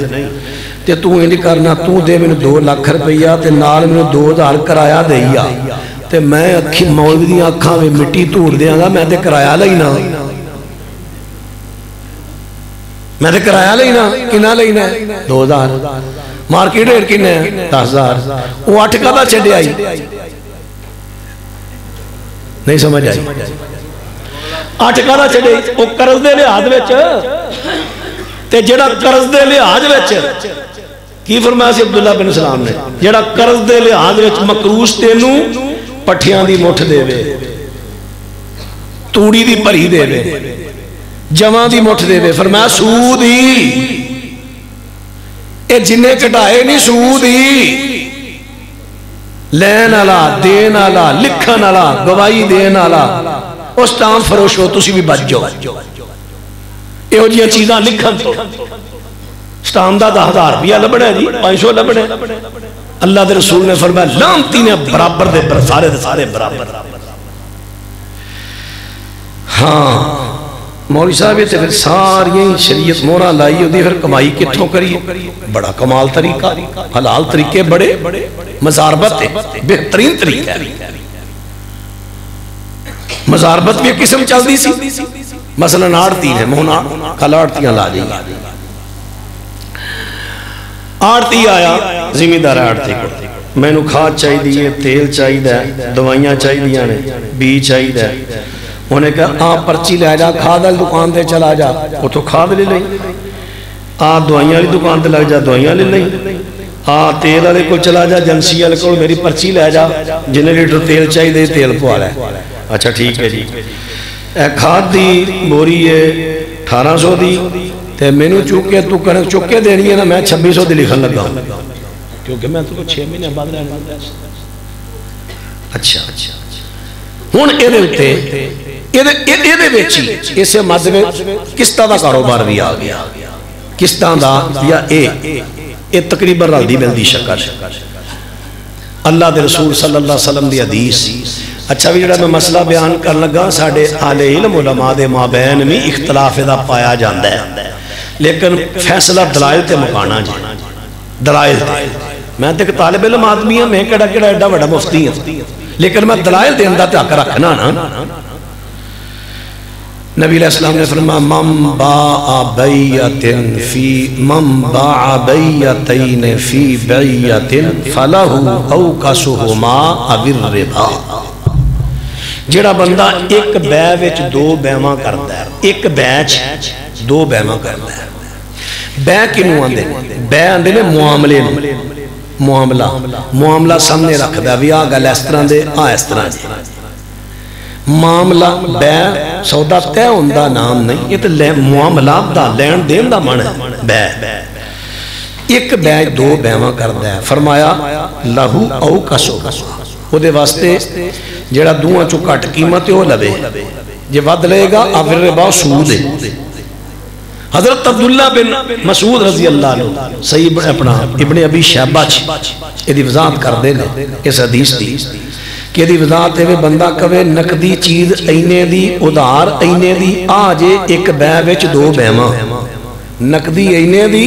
تے تو انہی کرنا، تو دے میں 2 لاکھ روپیہ تے نال میں 2,000 کرایہ دیا، تے میں اکھی مولوی دی آنکھاں میں مٹی توڑ دیاں گا، میں تے کرایہ لینا، میں تے کرایہ لینا. کنہ لینا ہے 2,000، مارکیٹ ریٹ کنے ہیں 10,000. وہ 8 کا دا چڑے آئی، نہیں سمجھ آئی. 8 کا دا چڑے آئی، وہ قرض دے لحاظ وچ، تے جڑا قرض دے لحاظ وچ کی فرمایا سی عبداللہ بن سلام نے، جڑا قرض دے لحاظ وچ مکروس تینوں پٹھیاں دی مٹھ دے وے، توڑی دی پری دے وے، جمع دی مٹھ دے وے، فرمایا سود ہی. اے جنہیں کٹائے نہیں سود ہی، لین آلا، دین آلا، لکھن آلا، گواہی دین آلا، اس ٹام فروش ہو تسی بھی بچ جو. اے ہو جیاں چیزاں لکھن تو سٹام دا 10,000 روپیہ لبڑے جی، 500 لبڑے. اللہ دے رسول نے فرمایا لانتی نے برابر دے سارے دے سارے برابر. ہاں مولوی صاحب یہ پھر ساری شریعت مورا لائی ہوتی، پھر کمائی کتھوں کری؟ بڑا کمال طریقہ، حلال طریقے بڑے، مزاربت ہے بہترین طریقہ ہے. مزاربت بھی ایک قسم چل دی سی، مثلا آڑتی ہے مونا کل آڑتیاں لا دی، آڑتی آیا زمیندار آڑتی کو، میں نو کھاد چاہی دیئے، تیل چاہی دے، دوائیاں چاہی دیاں نے، بی چاہی دے. انہیں کہا آپ پرچی لے جا، کھاد والی دکان تے چلا جا، وہ تو کھاد لے لیں. آپ دوائیاں والی دکان تے لگ جا، دوائیاں لے لیں. آپ تیل والے کو چلا جا، جنسی والے کو میری پرچی لے جا، جنہیں لیٹر تیل چاہیے دے تیل پوا لے. اچھا ٹھیک ہے جی، اے کھاد دی بوری ہے 1800 دی، تے میں نے چوکے تو کنک چوکے دینی ہے نا، میں 2600 دی لکھن لگا ہوں، کیونکہ میں تو 6 مہینے بعد رہنے لگا. اچھا ہون اے دے ہوتے اے دے بیچی اسے مدوے کستا دا کاروبار بھی آ گیا. کستا دا یا اے تقریبا رل دی ملدی شکل. اللہ دے رسول صلی اللہ علیہ وسلم دی حدیث. اچھا بھی جڑا میں مسئلہ بیان کر لگا، ساڑھے اہل علم علماء دے مابین میں اختلاف دا پایا جاندہ ہے، لیکن فیصلہ دلائل تے مکانا جی، دلائل تے. میں تے کہ طالب علم آدمی ہیں، میں کڑا کڑا ایڈا بڑا مفتی ہیں، لیکن میں دلائل دے اندہ تے آکر رکھنا نا. نبی علیہ السلام نے فرمایا من باع بیعتین فی بیعت فلہ اوکسہما او الربا. جڑا بندہ ایک بیع وچ 2 بیعاں کرتا ہے، ایک بیع 2 بیعاں کرتا ہے. بیع کنوں آندے؟ بیع آندے نے معاملے میں، معاملہ سامنے رکھ دیا بھی آگا اس طرح دے اس طرح دے. معاملہ بیع سودا تے ہوندہ نام نہیں، یہ تو معاملہ دا لین دین دا من ہے. بیع ایک بیع 2 بیعاں کردہ ہے. فرمایا لہو او کسو، وہ دے واسطے جڑا دوہاں چو کٹ قیمت ہو لبے جے ود لے گا آفر ربا سود ہے حضرت عبداللہ بن مسعود رضی اللہ عنہ صحیح اپنا ابن ابی شیبہ یہ دی وضاحت کر دے لے اس حدیث دی کہ دی وضاحت ہے بندہ کبھے نقدی چیز اینے دی ادھار اینے دی آجے ایک بے وچ دو بیمہ نقدی اینے دی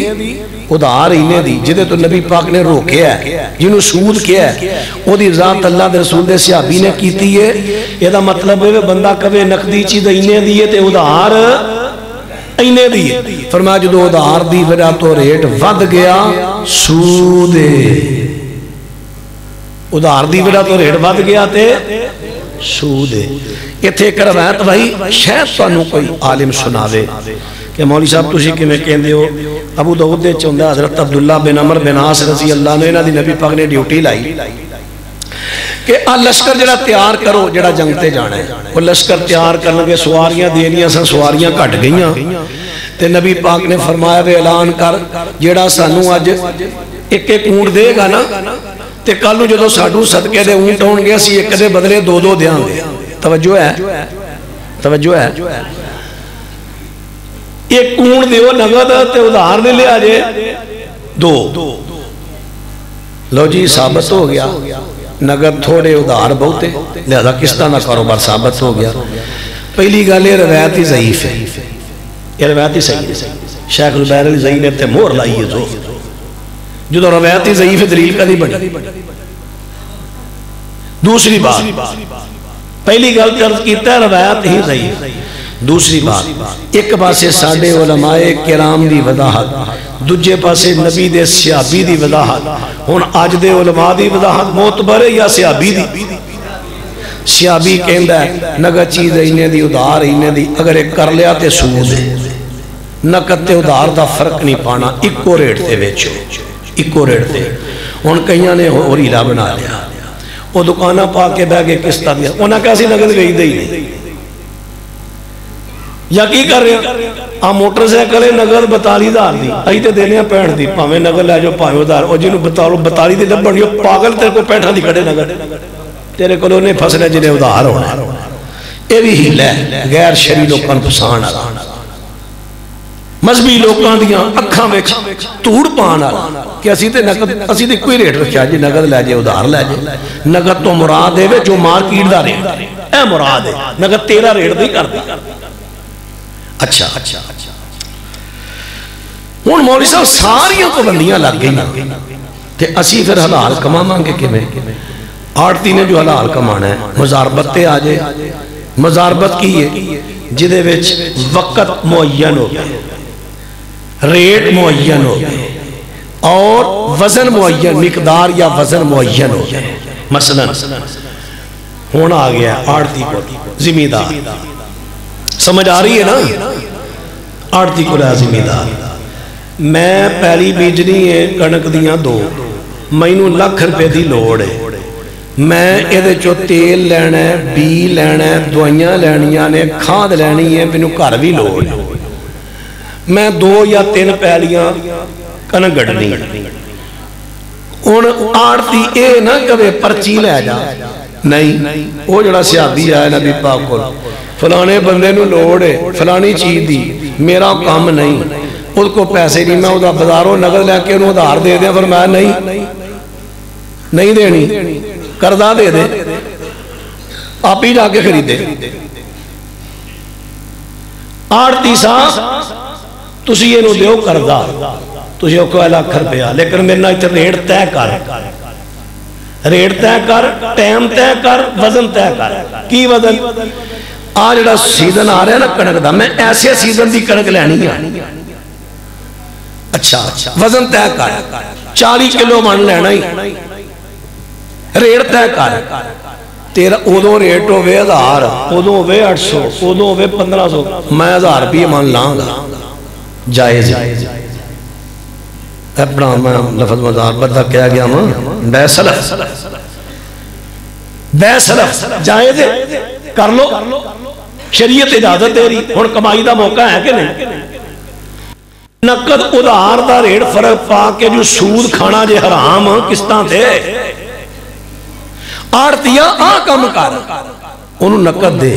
ادھار اینے دی جدے تو نبی پاک نے روکیا ہے جنہوں سود کیا ہے وہ دی وضاحت اللہ دے رسول دے صحابی نے کیتی ہے یہ دا مطلب ہے بندہ کبھے نقدی چیز اینے دی ہے تے ادھار اینے دی فرمایا جدو ادھار دی وجہ تو ریٹ ود گیا سود ادھار دی وجہ تو ریٹ ود گیا تے سود یہ تھے ایک روایت بھائی شاید تانوں کوئی عالم سناوے کہ مولی صاحب تسی کہ میں کہندے ہو ابو داؤد دے چوندہ حضرت عبداللہ بن عمر بن عاص رضی اللہ نے انہاں دی نبی پاک نے ڈیوٹی لائی کہ لشکر جڑا تیار کرو جڑا جنگ تے جانا ہے وہ لشکر تیار کرنے کے سواریاں دینیاں سن سواریاں کٹ گئیاں تے نبی پاک نے فرمایا وے اعلان کر جڑا سانو اج ایک ایک اونٹ دے گا نا تے کل جدو ساڈو صدقے دے اونٹ ہون گے اسی ایک دے بدلے دو دو دیاں گے توجہ ہے ایک اونٹ دیو نگد تے ادھار دے لے آجے دو لو جی ثابت ہو گیا نگد تھوڑے ادھار بہتے لہذا کس طرح کاروبار ثابت ہو گیا پہلی گل یہ روایت ہی ضعیف ہے یہ روایت ہی صحیح ہے شیخ البیر علی ضعیف نے تے مہر لائی ہے جو جو روایت ہی ضعیف ہے دلیل کا نہیں بڑی دوسری بات پہلی گل عرض کیتا ہے روایت ہی ضعیف دوسری بات ایک پاسے ساڈے علماء کرام دی وضاحت دوجے پاسے نبی دے صحابی دی وضاحت ہن اج دے علماء دی وضاحت معتبر ہے یا صحابی دی صحابی کہندا ہے نگد چیز اینے دی ادھار اینے دی اگر ایک کر لیا تے سود ہے نقد تے ادھار دا فرق نہیں پانا اکو ریٹ تے ویچو اکو ریٹ تے ہن کئیاں نے اور ہیلا بنا لیا وہ دکانہ پا کے بہ کے قسطاں دیا انہاں کیسی نگد گئی دے نہیں یا کی کر رہے ہیں آپ موٹر سائیکلیں نگد 42,000 دی آئی تے دینے ہیں 65 دی پاہمیں نگد لے جو 5,000 اور جنہوں 42 دی لبن یہ پاگل تیرے کو 65 دی کھڑے نگد تیرے کو انہیں پھسنے جنہیں ادھار ہونا یہ بھی ہی لے غیر شریع لوکاں پسان آ مذہبی لوکاں دیاں اکھاں وچ توڑ پان آ کہ اسی تے نگد اسی تے کوئی ریٹ رکھیا جی نگد لے جے ادھار لے جے نگد تو مراد ہے جو مارکیٹ دا ریٹ اے مراد ہے نگد تیرا ریٹ نہیں کرتا اچھا ہون مولی صاحب ساریاں پابندیاں لگ گئی تے اسی پھر حلال کما مانگے کہ میں آڑتی نے جو حلال کمانا ہے مزاربت تے آ جائے مزاربت کی ہے جدے وچ وقت معین ہو گئے ریٹ معین ہو گئے اور وزن معین مقدار یا وزن معین ہو گئے مثلا ہونا آ گیا آڑتی کو زمیندار سمجھ آ رہی ہے نا آڑتی کو رہا زمیندار میں پہلی بیجنی ہے کنک دیاں 2 مینوں لکھ روپے دی لوڑ ہے میں ادھے چو تیل لینا ہے بی لینا ہے دوائیاں لینیاں نے کھاد لینی ہے مینوں گھر بھی لوڑ ہے میں 2 یا 3 پہلیاں کنک گڑنی ہن آڑتی اے نہ کبھی پرچی لے جا نہیں وہ جڑا صحابی آیا نبی پاک کو فلانے بندے نو لوڑ ہے فلانی چیز دی میرا کام نہیں اس کو پیسے نہیں میں ادھا بازاروں نگد لے کے انہوں ادھار دے دیں فرمایا نہیں دینی قرضہ دے دے آپ ہی جا کے خریدے آڑتی صاحب تسی یہ نو دیو قرضہ تسی اوکو لاکھ روپیہ لیکن میرے نا اتنے ریٹ تے کر ٹائم تے کر وزن تے کر کی وزن آج جڑا سیزن آ رہا ہے نا کنک دا میں ایسے سیزن دی کنک لینی ہے اچھا وزن تے کر 40 کلو من لینا ہی ریٹ تے کر تیرا ادو ریٹ ہوئے 1000 ادو ہوئے 800 ادو ہوئے 1500 میں 1000 روپیے من لاؤں گا جائز اپنا میں لفظ مزار بدہ کیا گیا بے سلف جائز کر لو شریعت اجازت دے رہی ہن کمائی دا موقع ہے کہ نہیں نقد ادھار دا ریٹ فرق پا کے جو سود کھانا جے حرام کس طرح تھے آڑتیا آ کم کر انہوں نقد دے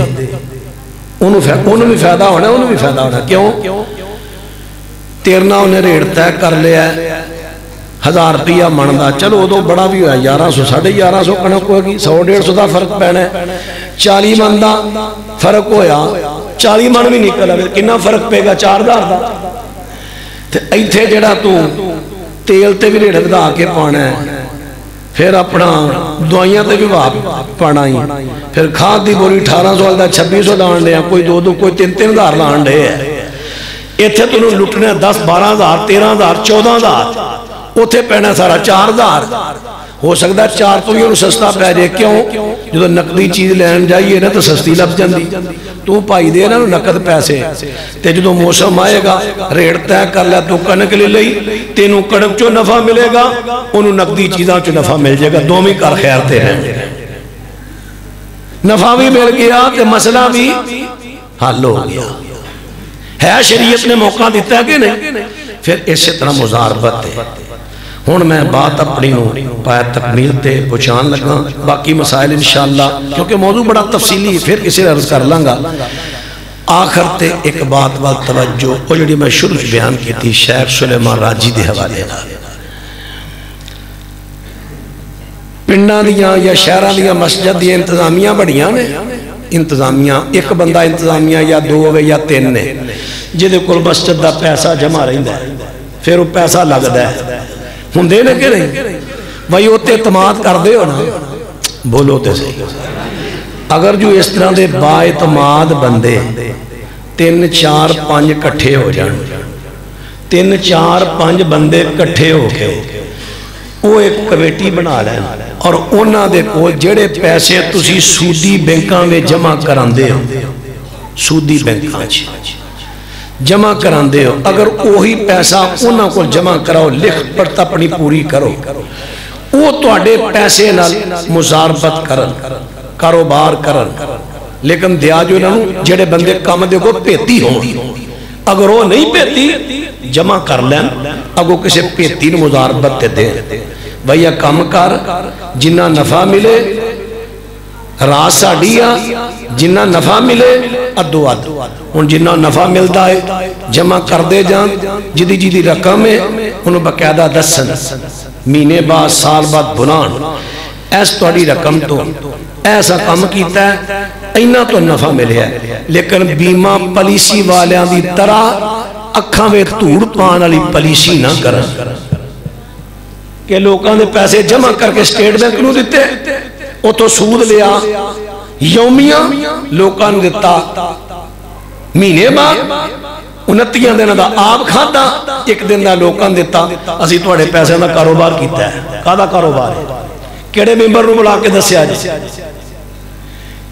انہوں بھی فائدہ ہونا انہوں بھی فائدہ ہونا کیوں تیرنا انہیں ریٹ طے کر لیا 1000 روپیہ مندا چلو ادو بڑا بھی ہوا 1100 1150 کنک ہوگی 100-150 کا فرق پینا ہے 40 من کا فرق ہویا 40 من بھی نکل آئے کنا فرق پے گا 4000 کا ایتھے جڑا تو تیل تے بھی ریٹ بدا کے پانا ہے پھر اپنا دوائیاں تے بھی پانا ہی پھر کھاد دی بولی 1800 والدہ 2600 لان لیا کوئی 2 کوئی 3-3000 لان لے ہے ایتھے تو انہوں لٹنے 10-12,000 13,000 14,000 اتھے پہنا سارا 4000 ہو سکتا ہے 4 تو ہی انہوں سستا پہ جائے کیوں جو نقدی چیز لین جائیے نا تو سستی لب جاندی تو پائی دے نا نقد پیسے تے جو موسم آئے گا ریٹ طے کر لیا تو کنک لے لئی تینوں کنک چو نفع ملے گا انہوں نقدی چیزاں چو نفع مل جائے گا دومی کار خیرتے ہیں نفع بھی مل گیا تے مسئلہ بھی حل ہو گیا ہے شریعت نے موقع دیتا ہے کہ نہیں پھر اسی طرح مزاربت ہے ہون میں بات اپنی پایا تکمیل تے پہنچان لگا باقی مسائل انشاءاللہ کیونکہ موضوع بڑا تفصیلی پھر کسی عرض کر لنگا آخر تے ایک بات بات توجہ وہ جو میں شروع بیان کی تھی شیخ سلیمان راجی دے حوالے پنڈا دیاں یا شہرہ دیاں مسجد دیاں انتظامیاں بڑیاں نے انتظامیاں ایک بندہ انتظامیہ یا 2 ہوئے یا 3 نے جدے کل مسجد دا پیسہ جمع رہی ہے پھر وہ پیسہ لگ دا ہے ہم دے لے کے نہیں وہی ہوتے اعتماد کر دے ہو نا بولو تے صحیح اگر جو اس طرح دے با اعتماد بندے 3 4 5 کٹھے ہو جان 3 4 5 بندے کٹھے ہو کے وہ ایک کمیٹی بنا لیں اور انہاں دے کو جڑے پیسے تسی سودی بینکاں میں جمع کران دے ہو سودی بینکاں جمع کران دے ہو اگر وہی پیسہ انہاں کو جمع کراؤ لکھ پڑھت اپنی پوری کرو وہ تو اڈے پیسے نال مزاربت کرن کاروبار کرن لیکن دیا جو انہوں جڑے بندے کام دے کو پیتی ہوں اگر وہ نہیں پیتی جمع کر لیں اگر کسی پیتی نے مزاربت دے وہی کام کر جنہ نفع ملے راس ساڑیا جنہ نفع ملے ادو اد ان جنہ نفع ملتا ہے جمع کر دے جان جدی جدی رقم ہے انہوں باقاعدہ دسن مہینے بعد سال بعد بنان ایس توڑی رقم تو ایسا کام کیتا ہے اینا تو نفع ملے ہے لیکن بیمہ پلیسی والیاں دی طرح اکھاں میں توڑ پان علی پلیسی نہ کرن کہ لوگاں دے پیسے جمع کر کے سٹیٹ بینک نو دیتے وہ تو سود لیا یومیاں لوگاں دیتا مہینے بعد 29 دن دا آپ کھاتا ایک دن دا لوگاں دیتا اسی توڑے پیسے دا کاروبار کیتا ہے کہا کاروبار ہے کیڑے ممبر نو بلا کے دسیا جی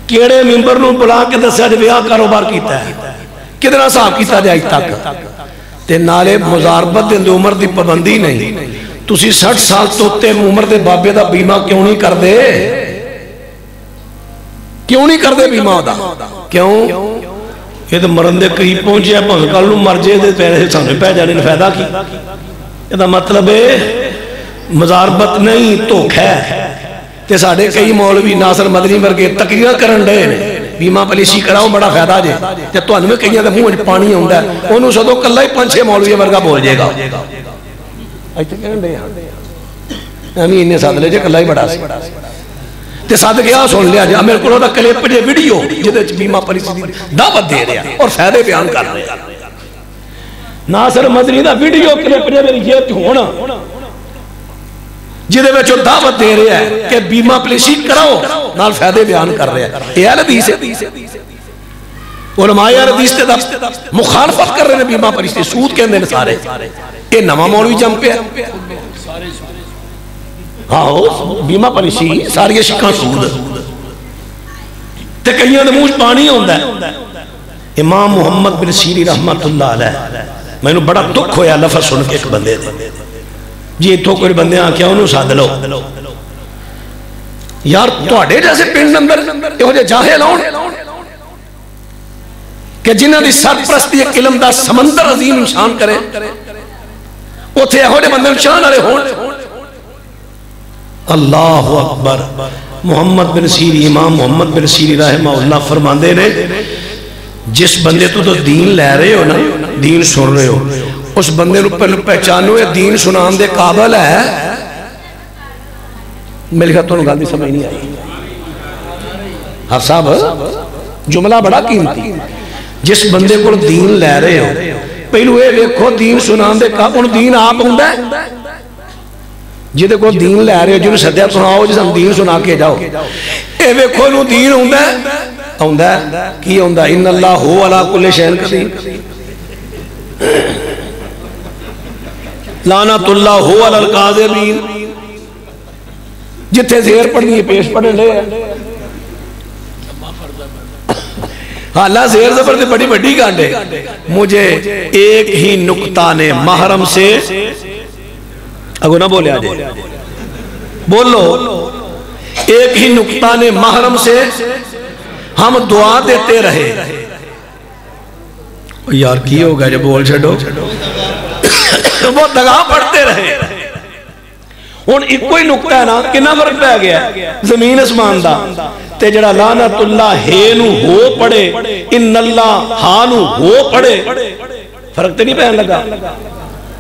کیڑے ممبر نو بلا کے دسیا جی بیاہ کاروبار کیتا ہے کتنا صاحب کیتا جائے تک تے نالے مزاربت دے عمر دی پابندی نہیں تسی 60 سال تو تے عمر دے بابے دا بیمہ کیوں نہیں کر دے کیوں نہیں کر دے بیمہ دا کیوں یہ تو مرن دے قریب پہنچے ہیں پہنکال نو مرجے دے پہلے سامنے پہ جانے نے فائدہ کی یہ دا مطلب ہے مزاربت نہیں تو ہے تے ساڑھے کئی مولوی ناصر مدنی ورگے تقریرہ کرن دے بیمہ پلیسی کراؤ بڑا فائدہ جے تے تو انہوں میں کہیں دے مونج پانی ہوں دے انہوں سے تو کلہ ہی 5-6 مولوی ورگا بول جے گا ایتے کہنے دے ہمیں انہیں ساتھ لے جے کلہ ہی بڑا سی تے ساتھ گیا سن لیا جے امیر کلو دا کلیپ جے ویڈیو جدے بیمہ پلیسی دی دعوت دے رہا اور فائدے بیان کر رہا ناصر مدنی دا ویڈیو کلیپ جے میری جیب ہونا جدے میں جو دعوت دے رہے ہیں کہ بیمہ پلیسی کراؤ نال فائدے بیان کر رہے ہیں یہ حدیث ہے علماء حدیث تے مخالفت کر رہے ہیں بیمہ پلیسی سود کے اندر سارے یہ نواں مولوی جم پہ ہے ہاں بیمہ پلیسی ساری شکاں سود تے کئیاں دے منہ پانی ہوندا ہے امام محمد بن سیری رحمت اللہ علیہ میں نے بڑا دکھ ہویا لفظ سن کے ایک بندے دے جی تو کوئی بندے آنکھیں انہوں ساتھ لو یار تو اڈے جیسے پینڈ نمبر یہ ہو جائے جاہل ہون کہ جنہ دی سرپرستی ایک علم دا سمندر عظیم انشان کرے وہ تھے ہو جائے بندے انشان آرے ہون اللہ اکبر محمد بن سیری امام محمد بن سیری رحمہ اللہ فرماندے نے جس بندے تو دین لے رہے ہو نا دین سن رہے ہو اس بندے نو پہچانو یہ دین سنان دے قابل ہے میرے خیال تو گل دی سمجھ نہیں آئی حافظ صاحب جملہ بڑا قیمتی جس بندے کو دین لے رہے ہو پہلو اے ویکھو دین سنان دے قابل دین آپ ہوندا ہے جدے کو دین لے رہے ہو جنہوں سدیا تو آؤ جس ہم دین سنا کے جاؤ اے ویکھو انہوں دین ہوندا ہے کی ہوندا ان اللہ ہو علا کل شیء قدیر لعنت اللہ ہو علی الکاذبین جتھے زیر پڑھنی ہے پیش پڑھنے لے اللہ زیر زبر سے بڑی بڑی گانڈے مجھے ایک ہی نکتہ نے محرم سے اگو نہ بولے آجے بولو ایک ہی نکتہ نے محرم سے ہم دعا دیتے رہے یار کی ہوگا جو بول چھڑو وہ دگاہ پڑھتے رہے ان ایک کوئی نکتہ ہے نا کنا فرق پہ گیا زمین اسمان دا تے جڑا لعنت اللہ ہینو ہو پڑے ان اللہ ہانو ہو پڑے فرق تے نہیں پہن لگا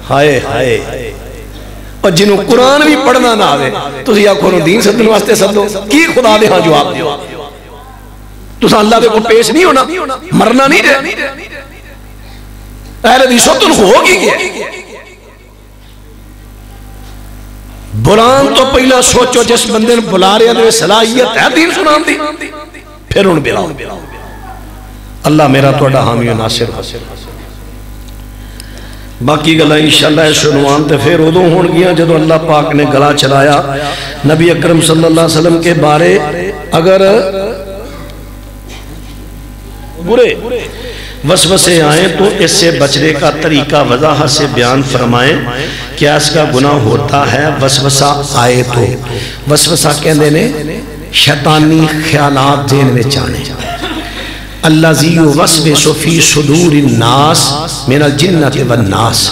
ہائے ہائے اور جنہوں قرآن بھی پڑھنا نہ آوے تو یا کھونو دین صدن واسطے صدو کی خدا دے ہاں جواب دیو تو سا اللہ دے کو پیش نہیں ہونا مرنا نہیں دے اہل حدیثوں تن ہوگی گیا بلان تو پہلا سوچو جس بندے نے بلا رہے ہیں صلاحیت ہے دین سنان دی پھر ان بلاؤ اللہ میرا توڑا حامی و ناصر باقی گلہ انشاءاللہ سنوان تے پھر ادھو ہون گیا جدو اللہ پاک نے گلا چلایا نبی اکرم صلی اللہ علیہ وسلم کے بارے اگر برے وسوسے آئیں تو اس سے بچنے کا طریقہ وضاحت سے بیان فرمائیں کیا اس کا گناہ ہوتا ہے وسوسہ آئے تو وسوسہ کہندے نے شیطانی خیالات ذہن میں چانے الذی یوسوس فی صدور الناس من الجنۃ والناس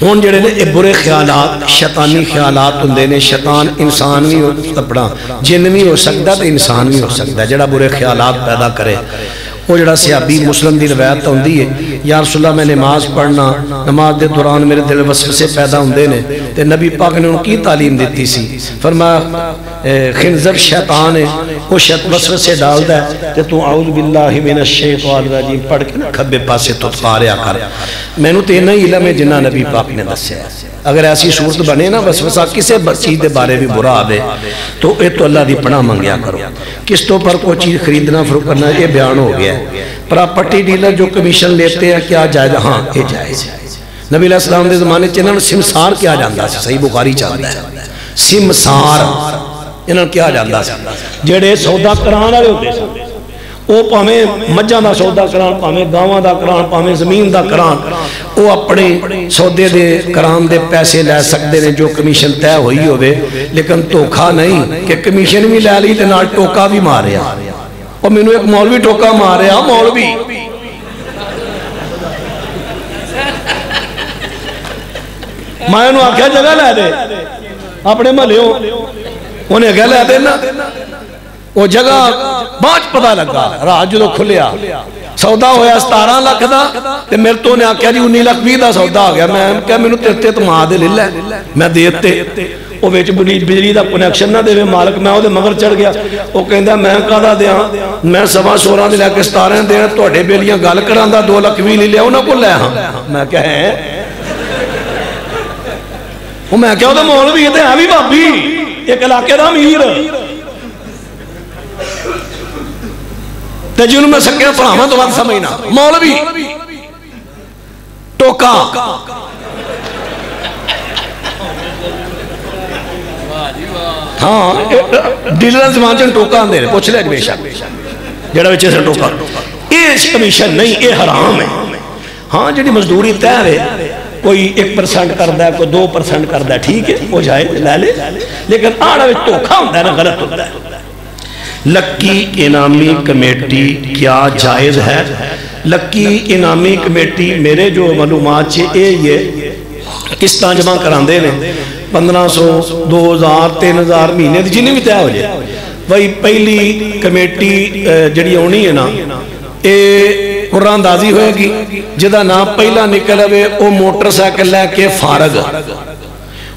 ہون جڑے نے برے خیالات شیطانی خیالات ہوندے نے شیطان انسان بھی ہو اپنا جن بھی ہو سکتا ہے تو انسان بھی ہو سکتا ہے جڑا برے خیالات پیدا کرے وہ جڑا صحابی مسلم دی روایت ہوندی ہے یا رسول اللہ میں نماز پڑھنا نماز دے دوران میرے دل وسوسے پیدا ہوندے نے تے نبی پاک نے ان کی تعلیم دیتی سی فرمایا خنزر شیطان ہے وہ وسوسے ڈالدا ہے تے تو اعوذ باللہ من الشیطان الرجیم پڑھ کے نا کھبے پاسے تو پاریا کر مینوں تے نہ علم ہے جنہ نبی پاک نے دسیا اگر ایسی صورت بنے نا وسوسہ کسے چیز دے بارے بھی برا آوے تو اے تو اللہ دی پناہ منگیا کرو قسطوں پر کوئی چیز خریدنا فروخت کرنا یہ بیان ہو گیا پراپرٹی ڈیلر جو کمیشن لیتے ہیں کیا جائز ہاں یہ جائز نبی علیہ السلام دے زمانے چنن سمسار کیا جاندا سی صحیح بخاری چاہتا ہے سمسار انہاں کیا جاندا سی جڑے سودا کران والے ہوتے سن وہ پاویں مجھاں دا سودا کران پاویں گاواں دا کران پاویں زمین دا کران وہ اپنے سودے دے کران دے پیسے لے سکتے ہیں جو کمیشن طے ہوئی ہوئے لیکن دھوکھا نہیں کہ کمیشن بھی لے لی تے نال ٹوکا بھی ماریا اور میں نے ایک مولوی ٹوکا ماریا مولوی میں نے آکھیا جگہ لے دے اپنے محلے انہیں کہہ لے دینا وہ جگہ بہت پتہ لگا راہ جو کھلیا سودا ہویا 17 لاکھ دا تے میرے تو نے آکھیا جی 19 لاکھ 20 دا سودا آ گیا میں کہا مینوں تے تو ماں دے لے لے میں دیتے وہ وچ بجلی دا کنیکشن نہ دے مالک میں اودے مگر چڑھ گیا وہ کہندا میں کہدا دیاں میں 16.5 دے لے کے 17 دے تواڈے بیلیاں گل کراندا 2 لاکھ بھی نہیں لیا انہاں کو لے ہاں میں کہا ہے وہ میں کہا اودے مولوی تے ہے بھی بھابی ایک علاقے دا امیر تے جنہوں میں سکے فراہمہ تو بات سمجھنا مولوی ٹوکا ہاں ڈیلر زمان چن ٹوکا اندے رہے پوچھ لے بے شک جڑا بچے سے ٹوکا یہ کمیشن نہیں یہ حرام ہے ہاں جڑی مزدوری طے ہے کوئی 1% کردہ ہے کوئی 2% کردہ ہے ٹھیک ہے وہ جائے لے لے لیکن آڑا وچ ٹوکا ہوندہ ہے نا غلط ہوندہ ہے لکی انعامی کمیٹی کیا جائز ہے لکی انعامی کمیٹی میرے جو معلومات چھے اے یہ قسطاں جمع کران دے لیں 1500 2000 3000 مہینے دی جنہیں بھی طے ہو جائے وہی پہلی کمیٹی جڑی ہونی ہے نا اے قرآن اندازی ہوئے گی جدا نام پہلا نکل ہوئے وہ موٹر سائیکل لے کے فارغ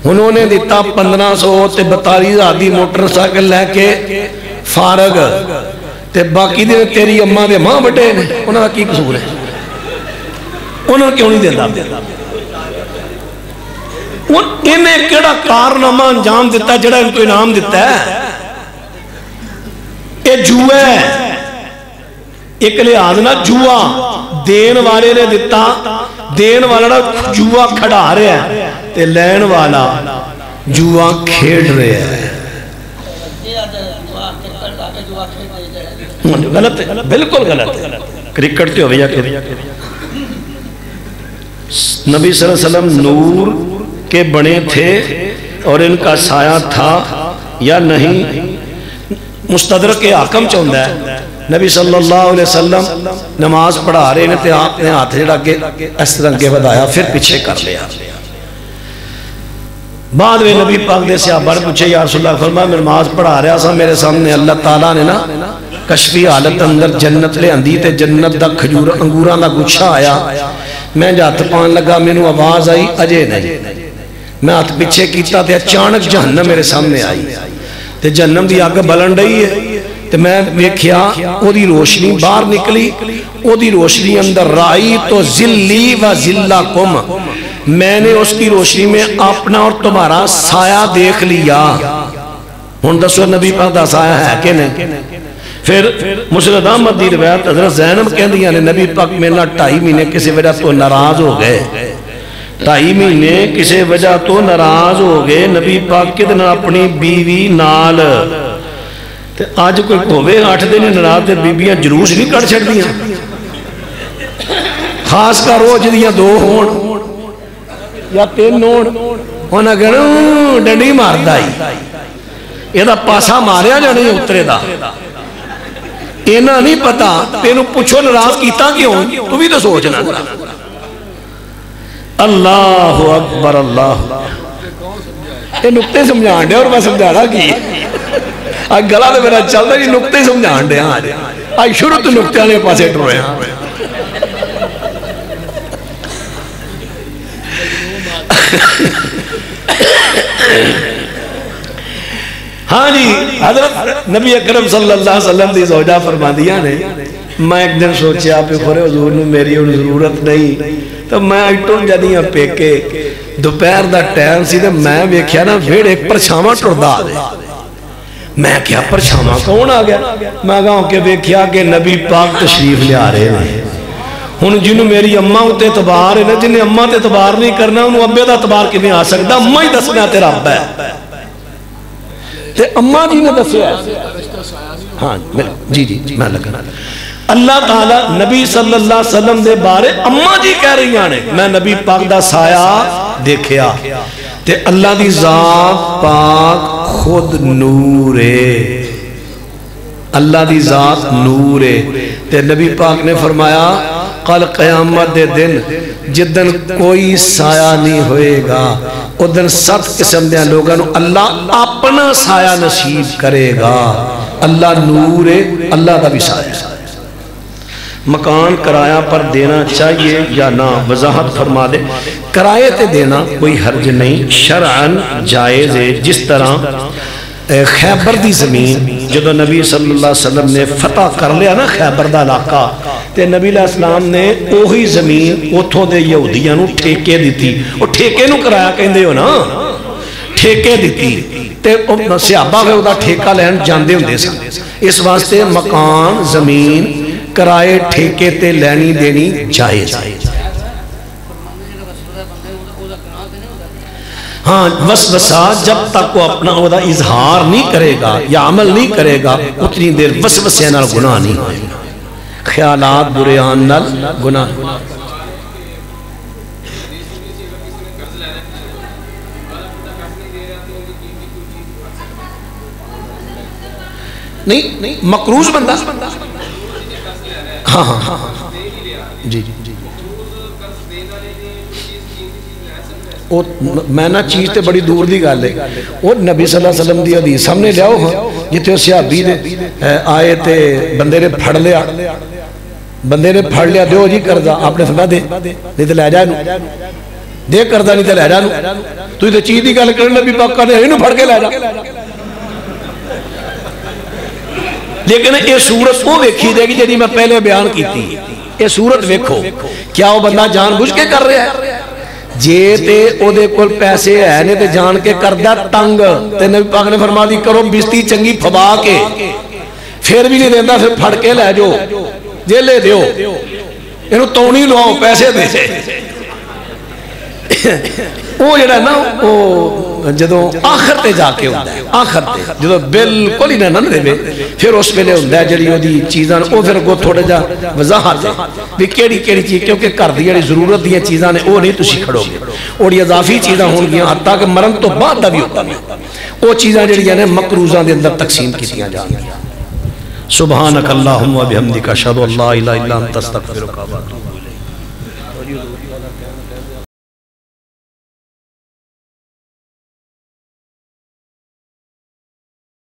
انہوں نے دیتا 1500 تے 42,000 دی موٹر سائیکل لے کے فارغ تے باقی دے تیری اماں دے ماں بٹے نے انہوں نے کی قصور ہے انہوں نے کیوں نہیں دیتا انہیں کیڑا کارنامہ انجام دیتا جڑا ان کو انعام دیتا ہے اے جوہ ہے ایک لحاظ نہ جوہ دین والے نے دیتا دین والا جوہ کھڑا رہے ہیں تے لین والا جوہ کھیڑ رہے ہیں غلط ہے بالکل غلط ہے کرکٹ تے ہو گیا کہ نبی صلی اللہ علیہ وسلم نور کے بنے تھے اور ان کا سایہ تھا یا نہیں مستدرک کے حاکم چاہتا ہے نبی صلی اللہ علیہ وسلم نماز پڑھا رہے ہیں تے آپ نے ہاتھ جڑا کے اس طرح کے بدایا پھر پیچھے کر لیا بعد میں نبی پاک نے صحابہ نے پوچھے یا رسول اللہ فرمایا میں نماز پڑھا رہا سا میرے سامنے اللہ تعالیٰ نے نا کشفی حالت اندر جنت لے اندی تے جنت دا کھجور انگوراں دا گچھا آیا میں جات پان لگا میں نو آواز آئی اجے نہیں میں ہاتھ پیچھے کیتا تے اچانک جہنم میرے سامنے آئی تے جہنم دی آگ بلن رہی ہے تے میں ویکھیا او دی روشنی باہر نکلی او دی روشنی اندر رائی تو ذلی و ذلکم میں نے اس کی روشنی میں اپنا اور تمہارا سایہ دیکھ لیا ہن دسو نبی پاک دا سایہ ہے کہ نہیں پھر مسند احمد دی روایت حضرت زینب کہندیاں نے نبی پاک میں نہ 2.5 مہینے کسی وجہ تو ناراض ہو گئے 2.5 مہینے کسی وجہ تو ناراض ہو گئے نبی پاک کتنا اپنی بیوی نال آج کوئی ہوئے 8 دن ناراض تے بیویاں جلوس نہیں کر چھڑ دیاں خاص کا روز دیاں 2 ہون یا 3 ہون ہونا کہنا ڈنڈی مار دائی یہ دا پاسا ماریا جانے اترے دا اینا نہیں پتا تینوں پوچھو ناراض کیتا کیوں تو بھی تو سوچنا اللہ اکبر اللہ یہ نکتے سمجھان دے اور میں سمجھانا کی آج گلا تو میرا چل رہا ہے نکتے سمجھان دے آج شروع تو نکتے آنے پاسے ٹر رہے ہیں ہاں جی حضرت نبی اکرم صلی اللہ علیہ وسلم دی زوجہ فرما دیا نے میں ایک دن سوچے آپ خورے حضور نے میری ان ضرورت نہیں تو میں اٹھوں جدیاں پیکے دوپہر دا ٹائم سی تو میں ویکھیا نا بھیڑ ایک پرچھاواں ٹردا دے میں کیا پرچھاواں کون آ گیا میں کہا کہ ویکھیا کہ نبی پاک تشریف لے آ رہے ہیں ہن جنہوں میری اماں تے اعتبار ہے نا جنہیں اماں تے اعتبار نہیں کرنا انہوں ابے دا اعتبار کیویں آ سکدا اماں ہی دسنا تے رب ہے تے اماں جی نے دسیا ہاں جی میں لگنا اللہ تعالیٰ نبی صلی اللہ علیہ وسلم دے بارے اماں جی کہہ رہی ہیں میں نبی پاک دا سایہ دیکھیا تے اللہ دی ذات پاک خود نور ہے اللہ دی ذات نور ہے تے نبی پاک نے فرمایا قل قیامت دے دن جدن کوئی سایہ نہیں ہوئے گا ادھر 7 قسم دے لوگاں اللہ اپنا سایہ نصیب کرے گا اللہ نور ہے اللہ دا بھی سایہ مکان کرایہ پر دینا چاہیے یا نہ وضاحت فرما دے کرایہ تے دینا کوئی حرج نہیں شرعاً جائز ہے جس طرح خیبر دی زمین جدو نبی صلی اللہ علیہ وسلم نے فتح کر لیا نا خیبر دا علاقہ تے نبی علیہ السلام نے اوہی زمین اتھوں دے یہودیاں نو ٹھیکے دیتی وہ ٹھیکے نو کرایا کہندے ہو نا ٹھیکے دیتی تے صحابہ گئے دا ٹھیکہ لہن جاندے ہوں دے سا اس واسطے مکان زمین کرائے ٹھیکے تے لینی دینی جائز ہاں وسوسہ جب تک وہ اپنا اظہار نہیں کرے گا یا عمل نہیں کرے گا اتنی دیر وسوسے نال گناہ نہیں ہوئے گا خیالات برے آن نال گناہ نہیں مقروض بندہ ہاں ہاں جی جی میں نہ چیز تے بڑی دور دی گل ہے وہ نبی صلی اللہ علیہ وسلم دی حدیث سامنے لیاؤ ہاں جتے صحابی دے آئے تے بندے نے پھڑ لیا دیو جی قرضہ آپ نے فرمایا دے نہیں تے لے جا دے قرضہ نہیں تے لے جا تو تے چیز دی گل کرن نبی پاک نے اینو پھڑ کے لے جا لیکن یہ صورت وہ ویکھی جائے گی جی میں پہلے بیان کی تھی یہ صورت ویکھو کیا وہ بندہ جان بوجھ کے کر رہا ہے جے تے او دے کول پیسے ہے نے تے جان کے کردہ تنگ تے نبی پاک نے فرما دی کرو بستی چنگی پھبا کے پھر بھی نہیں دیندہ پھر پھڑ کے لے جو جے لے دیو انہوں تونی لواؤ پیسے دے وہ جڑا نا وہ جدو آخر تے جا کے ہوتا ہے آخر تے جدو بالکل ہی نہ دے بے پھر اس پہلے ہوتا ہے جڑی وہ دی چیزاں وہ پھر کو تھوڑے جا وضاحت ہے بھی کیڑی چیز کیونکہ کر دی جڑی ضرورت دی چیزاں نے وہ نہیں تسی کھڑو گے اور یہ اضافی چیزاں ہون گیا حتیٰ کہ مرن تو بعد دا بھی ہوتا ہے وہ چیزاں جڑی ہیں مقروضاں دے اندر تقسیم کیتیاں جا رہی ہیں سبحانک اللہم و بحمدک اشہد ان لا الہ الا انت استغفرک و اتوب